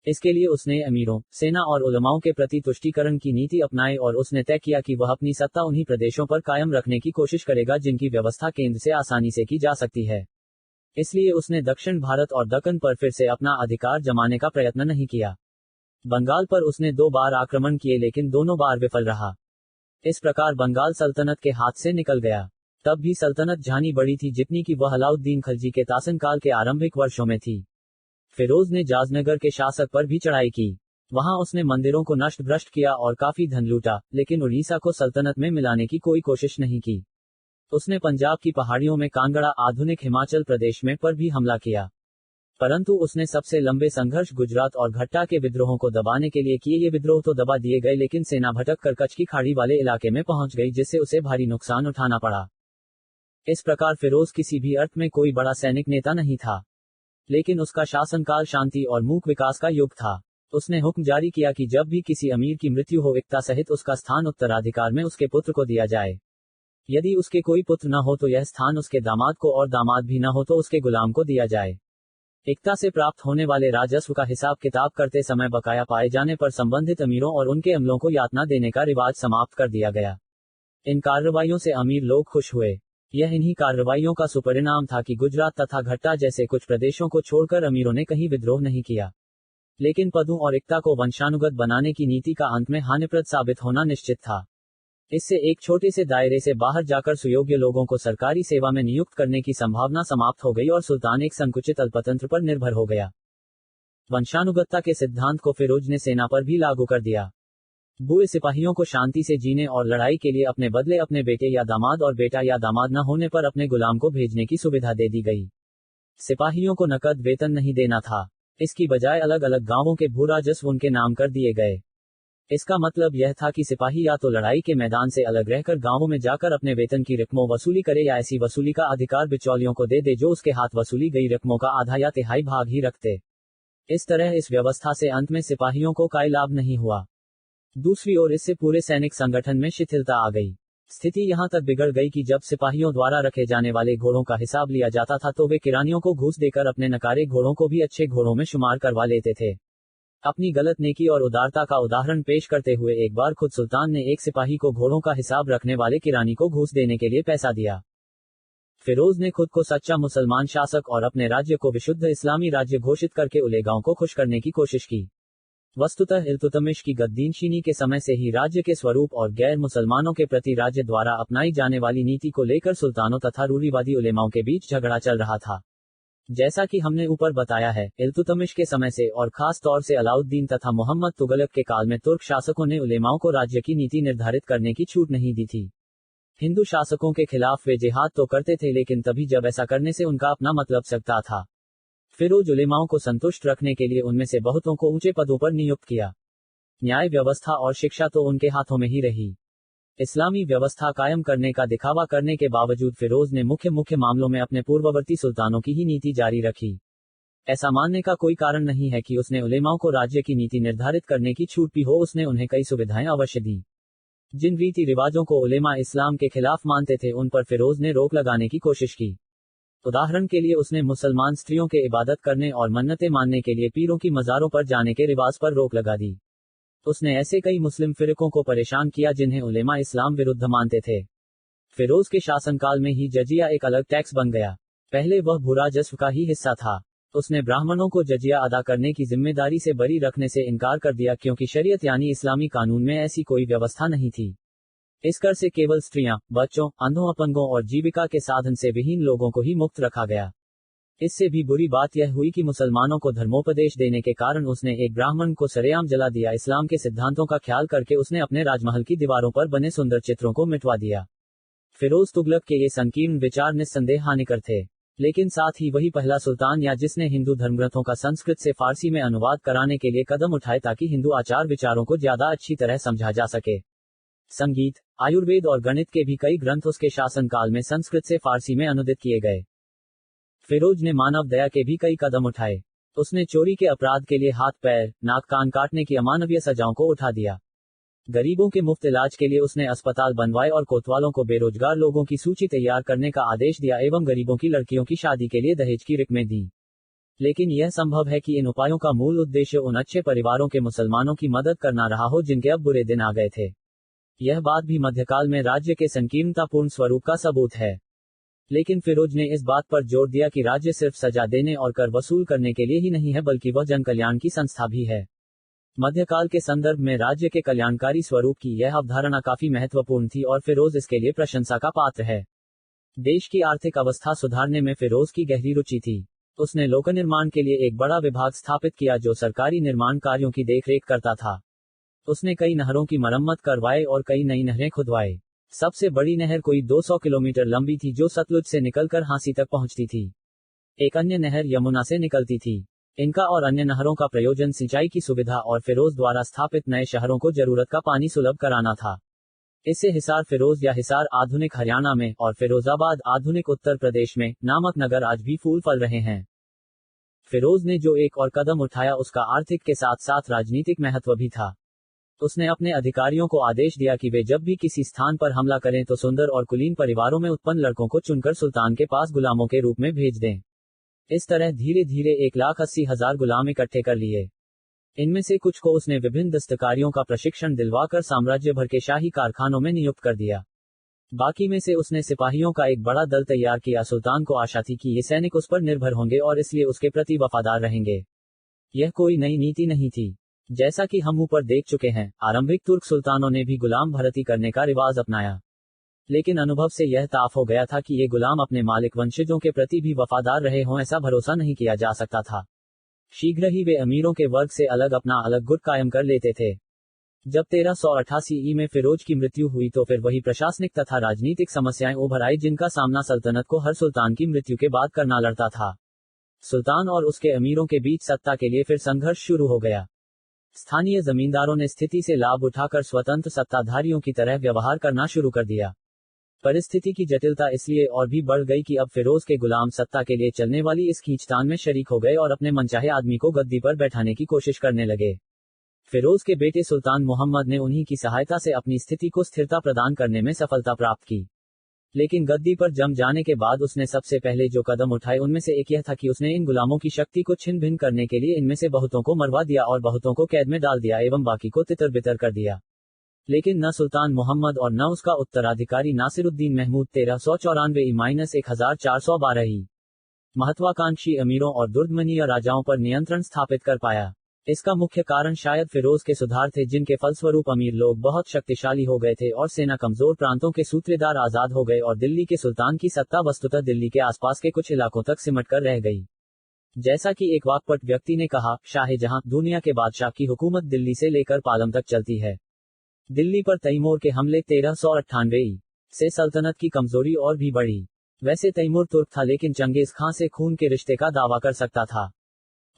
इसके लिए उसने अमीरों, सेना और उलमाओं के प्रति तुष्टीकरण की नीति अपनाई और उसने तय किया कि वह अपनी सत्ता उन्हीं प्रदेशों पर कायम रखने की कोशिश करेगा जिनकी व्यवस्था केंद्र से आसानी से की जा सकती है। इसलिए उसने दक्षिण भारत और दक्कन पर फिर से अपना अधिकार जमाने का प्रयत्न नहीं किया। बंगाल पर उसने 2 बार आक्रमण किए लेकिन दोनों बार विफल रहा। इस प्रकार बंगाल सल्तनत के हाथ से निकल गया। तब भी सल्तनत जानी बड़ी थी जितनी कि वह अलाउद्दीन खलजी के शासनकाल के आरंभिक वर्षों में थी। फिरोज ने जाजनगर के शासक पर भी चढ़ाई की। वहां उसने मंदिरों को नष्ट भ्रष्ट किया और काफी धन लूटा, लेकिन उड़ीसा को सल्तनत में मिलाने की कोई कोशिश नहीं की। उसने पंजाब की पहाड़ियों में कांगड़ा, आधुनिक हिमाचल प्रदेश में पर भी हमला किया। परंतु उसने सबसे लंबे संघर्ष गुजरात और घट्टा के विद्रोहों को दबाने के लिए किए। ये विद्रोह तो दबा दिए गए लेकिन सेना भटक कर कच्छ की खाड़ी वाले इलाके में पहुंच गई जिससे उसे भारी नुकसान उठाना पड़ा। इस प्रकार फिरोज किसी भी अर्थ में कोई बड़ा सैनिक नेता नहीं था, लेकिन उसका शासनकाल शांति और मूक विकास का युग था। उसने हुक्म जारी किया कि जब भी किसी अमीर की मृत्यु हो एकता सहित उसका स्थान उत्तराधिकार में उसके पुत्र को दिया जाए। यदि उसके कोई पुत्र न हो तो यह स्थान उसके दामाद को और दामाद भी न हो तो उसके गुलाम को दिया जाए। एकता से प्राप्त होने वाले राजस्व का हिसाब किताब करते समय बकाया पाए जाने पर संबंधित अमीरों और उनके अमलों को यातना देने का रिवाज समाप्त कर दिया गया। इन कार्रवाइयों से अमीर लोग खुश हुए। यह इन्हीं कार्रवाइयों का सुपरिणाम था कि गुजरात तथा घट्टा जैसे कुछ प्रदेशों को छोड़कर अमीरों ने कहीं विद्रोह नहीं किया। लेकिन पदों और एकता को वंशानुगत बनाने की नीति का अंत में हानिप्रद साबित होना निश्चित था। इससे एक छोटे से दायरे से बाहर जाकर सुयोग्य लोगों को सरकारी सेवा में नियुक्त करने की संभावना समाप्त हो गई और सुल्तान एक संकुचित अल्पतंत्र पर निर्भर हो गया। वंशानुगतता के सिद्धांत को फिरोज ने सेना पर भी लागू कर दिया। बुए सिपाहियों को शांति से जीने और लड़ाई के लिए अपने बदले अपने बेटे या दामाद और बेटा या दामाद न होने पर अपने गुलाम को भेजने की सुविधा दे दी गई। सिपाहियों को नकद वेतन नहीं देना था। इसकी बजाय अलग अलग गांवों के भू राजस्व उनके नाम कर दिए गए। इसका मतलब यह था कि सिपाही या तो लड़ाई के मैदान से अलग रहकर गांवों में जाकर अपने वेतन की रकमों वसूली करे या ऐसी वसूली का अधिकार बिचौलियों को दे दे जो उसके हाथ वसूली गई रकमों का आधा या तिहाई भाग ही रखते। इस तरह इस व्यवस्था से अंत में सिपाहियों को कोई लाभ नहीं हुआ। दूसरी ओर इससे पूरे सैनिक संगठन में शिथिलता आ गई। स्थिति यहां तक बिगड़ गई कि जब सिपाहियों द्वारा रखे जाने वाले घोड़ों का हिसाब लिया जाता था तो वे किरानियों को घूस देकर अपने नकारे घोड़ों को भी अच्छे घोड़ों में शुमार करवा लेते थे। अपनी गलत नेकी और उदारता का उदाहरण पेश करते हुए एक बार खुद सुल्तान ने एक सिपाही को घोड़ों का हिसाब रखने वाले किरानी को घूस देने के लिए पैसा दिया। फिरोज ने खुद को सच्चा मुसलमान शासक और अपने राज्य को विशुद्ध इस्लामी राज्य घोषित करके उलेगाओं को खुश करने की कोशिश की। वस्तुतः इल्तुतमिश की गद्दीनशीनी के समय से ही राज्य के स्वरूप और गैर मुसलमानों के प्रति राज्य द्वारा अपनाई जाने वाली नीति को लेकर सुल्तानों तथा रूढ़िवादी उलेमाओं के बीच झगड़ा चल रहा था। जैसा कि हमने ऊपर बताया है, इल्तुतमिश के समय से और खास तौर से अलाउद्दीन तथा मोहम्मद तुगलक के काल में तुर्क शासकों ने उलेमाओं को राज्य की नीति निर्धारित करने की छूट नहीं दी थी। हिंदू शासकों के खिलाफ वे जिहाद तो करते थे लेकिन तभी जब ऐसा करने से उनका अपना मतलब सकता था। फिरोज उलेमाओं को संतुष्ट रखने के लिए उनमें से बहुतों को ऊंचे पदों पर नियुक्त किया। न्याय व्यवस्था और शिक्षा तो उनके हाथों में ही रही। इस्लामी व्यवस्था कायम करने का दिखावा करने के बावजूद फिरोज ने मुख्य मामलों में अपने पूर्ववर्ती सुल्तानों की ही नीति जारी रखी। ऐसा मानने का कोई कारण नहीं है कि उसने उलेमाओं को राज्य की नीति निर्धारित करने की छूट भी हो। उसने उन्हें कई सुविधाएं अवश्य दी। जिन रीति रिवाजों को उलेमा इस्लाम के खिलाफ मानते थे उन पर फिरोज ने रोक लगाने की कोशिश की। उदाहरण के लिए उसने मुसलमान स्त्रियों के इबादत करने और मन्नतें मानने के लिए पीरों की मज़ारों पर जाने के रिवाज पर रोक लगा दी। उसने ऐसे कई मुस्लिम फिरकों को परेशान किया जिन्हें उलेमा इस्लाम विरुद्ध मानते थे। फिरोज के शासनकाल में ही जजिया एक अलग टैक्स बन गया। पहले वह भूराजस्व का ही हिस्सा था। उसने ब्राह्मणों को जजिया अदा करने की जिम्मेदारी से बरी रखने से इनकार कर दिया क्योंकि शरीयत यानी इस्लामी कानून में ऐसी कोई व्यवस्था नहीं थी। इस कर से केवल स्त्रियां, बच्चों, अंधों, अपंगों और जीविका के साधन से विहीन लोगों को ही मुक्त रखा गया। इससे भी बुरी बात यह हुई कि मुसलमानों को धर्मोपदेश देने के कारण उसने एक ब्राह्मण को सरेआम जला दिया। इस्लाम के सिद्धांतों का ख्याल करके उसने अपने राजमहल की दीवारों पर बने सुंदर चित्रों को मिटवा दिया। फिरोज तुगलक के ये संकीर्ण विचार निस्संदेह हानिकर थे, लेकिन साथ ही वही पहला सुल्तान या जिसने हिंदू धर्मग्रंथों का संस्कृत से फारसी में अनुवाद कराने के लिए कदम उठाए ताकि हिंदू आचार विचारों को ज्यादा अच्छी तरह समझा जा सके। संगीत, आयुर्वेद और गणित के भी कई ग्रंथ उसके शासनकाल में संस्कृत से फारसी में अनुदित किए गए। फिरोज ने मानव दया के भी कई कदम उठाए। उसने चोरी के अपराध के लिए हाथ पैर, नाक कान काटने की अमानवीय सजाओं को उठा दिया। गरीबों के मुफ्त इलाज के लिए उसने अस्पताल बनवाए और कोतवालों को बेरोजगार लोगों की सूची तैयार करने का आदेश दिया एवं गरीबों की लड़कियों की शादी के लिए दहेज की रकमें दी। लेकिन यह संभव है कि इन उपायों का मूल उद्देश्य उन अच्छे परिवारों के मुसलमानों की मदद करना रहा हो जिनके अब बुरे दिन आ गए थे। यह बात भी मध्यकाल में राज्य के संकीर्णतापूर्ण स्वरूप का सबूत है। लेकिन फिरोज ने इस बात पर जोर दिया कि राज्य सिर्फ सजा देने और कर वसूल करने के लिए ही नहीं है बल्कि वह जन कल्याण की संस्था भी है। मध्यकाल के संदर्भ में राज्य के कल्याणकारी स्वरूप की यह अवधारणा काफी महत्वपूर्ण थी और फिरोज इसके लिए प्रशंसा का पात्र है। देश की आर्थिक अवस्था सुधारने में फिरोज की गहरी रुचि थी। उसने लोक निर्माण के लिए एक बड़ा विभाग स्थापित किया जो सरकारी निर्माण कार्यों की देखरेख करता था। उसने कई नहरों की मरम्मत करवाए और कई नई नहरें खुदवाए। सबसे बड़ी नहर कोई 200 किलोमीटर लंबी थी जो सतलुज से निकलकर हांसी तक पहुंचती थी। एक अन्य नहर यमुना से निकलती थी। इनका और अन्य नहरों का प्रयोजन सिंचाई की सुविधा और फिरोज द्वारा स्थापित नए शहरों को जरूरत का पानी सुलभ कराना था। इससे हिसार फिरोज या हिसार आधुनिक हरियाणा में और फिरोजाबाद आधुनिक उत्तर प्रदेश में नामक नगर आज भी फूल फल रहे हैं। फिरोज ने जो एक और कदम उठाया उसका आर्थिक के साथ साथ राजनीतिक महत्व भी था। उसने अपने अधिकारियों को आदेश दिया कि वे जब भी किसी स्थान पर हमला करें तो सुंदर और कुलीन परिवारों में उत्पन्न लड़कों को चुनकर सुल्तान के पास गुलामों के रूप में भेज दें। इस तरह धीरे धीरे 1,80,000 गुलाम इकट्ठे कर लिए। इनमें से कुछ को उसने विभिन्न दस्तकारियों का प्रशिक्षण दिलवाकर साम्राज्य भर के शाही कारखानों में नियुक्त कर दिया। बाकी में से उसने सिपाहियों का एक बड़ा दल तैयार किया। सुल्तान को आशा थी कि ये सैनिक उस पर निर्भर होंगे और इसलिए उसके प्रति वफादार रहेंगे। यह कोई नई नीति नहीं थी। जैसा कि हम ऊपर देख चुके हैं, आरंभिक तुर्क सुल्तानों ने भी गुलाम भर्ती करने का रिवाज अपनाया। लेकिन अनुभव से यह ताफ हो गया था कि ये गुलाम अपने मालिक वंशजों के प्रति भी वफादार रहे हों ऐसा भरोसा नहीं किया जा सकता था। शीघ्र ही वे अमीरों के वर्ग से अलग अपना अलग गुट कायम कर लेते थे। जब 1388 में फिरोज की मृत्यु हुई तो फिर वही प्रशासनिक तथा राजनीतिक समस्याएं उभर आई जिनका सामना सल्तनत को हर सुल्तान की मृत्यु के बाद करना लड़ता था। सुल्तान और उसके अमीरों के बीच सत्ता के लिए फिर संघर्ष शुरू हो गया। स्थानीय जमींदारों ने स्थिति से लाभ उठाकर स्वतंत्र सत्ताधारियों की तरह व्यवहार करना शुरू कर दिया। परिस्थिति की जटिलता इसलिए और भी बढ़ गई कि अब फिरोज के गुलाम सत्ता के लिए चलने वाली इस खींचतान में शरीक हो गए और अपने मनचाहे आदमी को गद्दी पर बैठाने की कोशिश करने लगे। फिरोज के बेटे सुल्तान मोहम्मद ने उन्हीं की सहायता से अपनी स्थिति को स्थिरता प्रदान करने में सफलता प्राप्त की। लेकिन गद्दी पर जम जाने के बाद उसने सबसे पहले जो कदम उठाए उनमें से एक यह था कि उसने इन गुलामों की शक्ति को छिन्न भिन्न करने के लिए इनमें से बहुतों को मरवा दिया और बहुतों को कैद में डाल दिया एवं बाकी को तितर बितर कर दिया। लेकिन न सुल्तान मोहम्मद और न उसका उत्तराधिकारी नासिरुद्दीन महमूद 1394-1412 ही महत्वाकांक्षी अमीरों और दुर्दमनीय राजाओं पर नियंत्रण स्थापित कर पाया। इसका मुख्य कारण शायद फिरोज के सुधार थे जिनके फलस्वरूप अमीर लोग बहुत शक्तिशाली हो गए थे और सेना कमजोर प्रांतों के सूत्रेदार आजाद हो गए और दिल्ली के सुल्तान की सत्ता वस्तुतः दिल्ली के आसपास के कुछ इलाकों तक सिमट कर रह गई। जैसा कि एक वाकपट व्यक्ति ने कहा, शाहजहां दुनिया के बादशाह की हुकूमत दिल्ली से लेकर पालम तक चलती है। दिल्ली पर तैमूर के हमले 1398 से सल्तनत की कमजोरी और भी बढ़ी। वैसे तैमूर तुर्क था लेकिन चंगेज खां से खून के रिश्ते का दावा कर सकता था।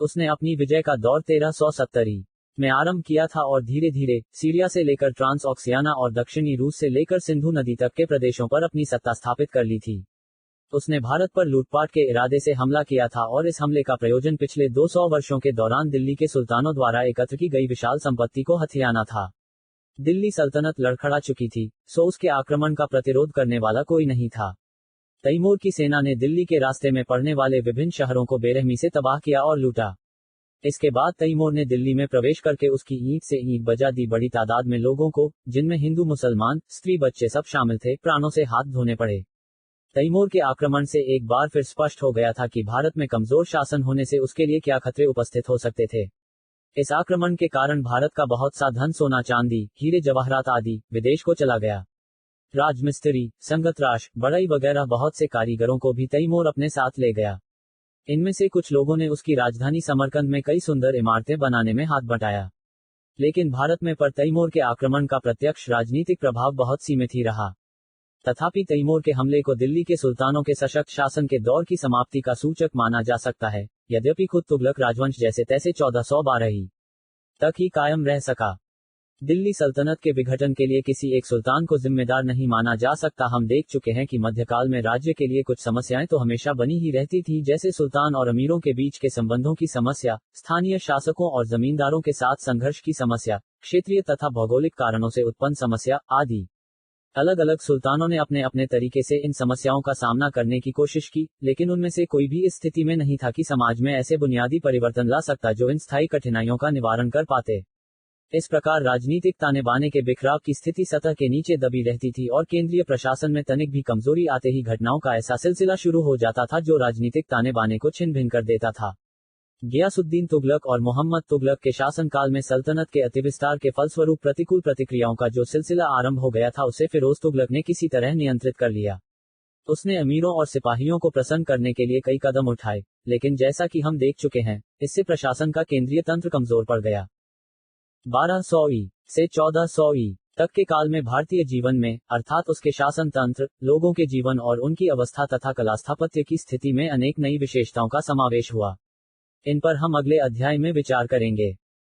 उसने अपनी विजय का दौर 1370 में आरंभ किया था और धीरे धीरे सीरिया से लेकर ट्रांस ऑक्सियाना और दक्षिणी रूस से लेकर सिंधु नदी तक के प्रदेशों पर अपनी सत्ता स्थापित कर ली थी। उसने भारत पर लूटपाट के इरादे से हमला किया था और इस हमले का प्रयोजन पिछले 200 वर्षों के दौरान दिल्ली के सुल्तानों द्वारा एकत्र की गई विशाल संपत्ति को हथियाना था। दिल्ली सल्तनत लड़खड़ा चुकी थी, सो उसके आक्रमण का प्रतिरोध करने वाला कोई नहीं था। तैमूर की सेना ने दिल्ली के रास्ते में पड़ने वाले विभिन्न शहरों को बेरहमी से तबाह किया और लूटा। इसके बाद तैमूर ने दिल्ली में प्रवेश करके उसकी ईंट से ईंट बजा दी। बड़ी तादाद में लोगों को, जिनमें हिंदू मुसलमान स्त्री बच्चे सब शामिल थे, प्राणों से हाथ धोने पड़े। तैमूर के आक्रमण से एक बार फिर स्पष्ट हो गया था कि भारत में कमजोर शासन होने से उसके लिए क्या खतरे उपस्थित हो सकते थे। इस आक्रमण के कारण भारत का बहुत सा धन, सोना चांदी, हीरे जवाहरात आदि विदेश को चला गया। राजमिस्त्री, संगतराश, बढ़ई वगैरह बहुत से कारीगरों को भी तैमूर अपने साथ ले गया। इनमें से कुछ लोगों ने उसकी राजधानी समरकंद में कई सुंदर इमारतें बनाने में हाथ बटाया। लेकिन भारत में पर तैमूर के आक्रमण का प्रत्यक्ष राजनीतिक प्रभाव बहुत सीमित ही रहा। तथापि तैमूर के हमले को दिल्ली के सुल्तानों के सशक्त शासन के दौर की समाप्ति का सूचक माना जा सकता है, यद्यपि खुद तुगलक राजवंश जैसे तैसे 1412 तक ही कायम रह सका। दिल्ली सल्तनत के विघटन के लिए किसी एक सुल्तान को जिम्मेदार नहीं माना जा सकता। हम देख चुके हैं कि मध्यकाल में राज्य के लिए कुछ समस्याएं तो हमेशा बनी ही रहती थी, जैसे सुल्तान और अमीरों के बीच के संबंधों की समस्या, स्थानीय शासकों और जमींदारों के साथ संघर्ष की समस्या, क्षेत्रीय तथा भौगोलिक कारणों से उत्पन्न समस्या आदि। अलग अलग सुल्तानों ने अपने अपने तरीके से इन समस्याओं का सामना करने की कोशिश की, लेकिन उनमें से कोई भी इस स्थिति में नहीं था कि समाज में ऐसे बुनियादी परिवर्तन ला सकता जो इन स्थायी कठिनाइयों का निवारण कर पाते। इस प्रकार राजनीतिक ताने बाने के बिखराव की स्थिति सतह के नीचे दबी रहती थी और केंद्रीय प्रशासन में तनिक भी कमजोरी आते ही घटनाओं का ऐसा सिलसिला शुरू हो जाता था जो राजनीतिक ताने बाने को छिन्न भिन्न कर देता था। गियासुद्दीन तुगलक और मोहम्मद तुगलक के शासनकाल में सल्तनत के अतिविस्तार के फलस्वरूप प्रतिकूल प्रतिक्रियाओं का जो सिलसिला आरंभ हो गया था उसे फिरोज तुगलक ने किसी तरह नियंत्रित कर लिया। उसने अमीरों और सिपाहियों को प्रसन्न करने के लिए कई कदम उठाए, लेकिन जैसा कि हम देख चुके हैं, इससे प्रशासन का केंद्रीय तंत्र कमजोर पड़ गया। 1200 ई से 1400 ई तक के काल में भारतीय जीवन में, अर्थात उसके शासन तंत्र, लोगों के जीवन और उनकी अवस्था तथा कला स्थापत्य की स्थिति में अनेक नई विशेषताओं का समावेश हुआ। इन पर हम अगले अध्याय में विचार करेंगे।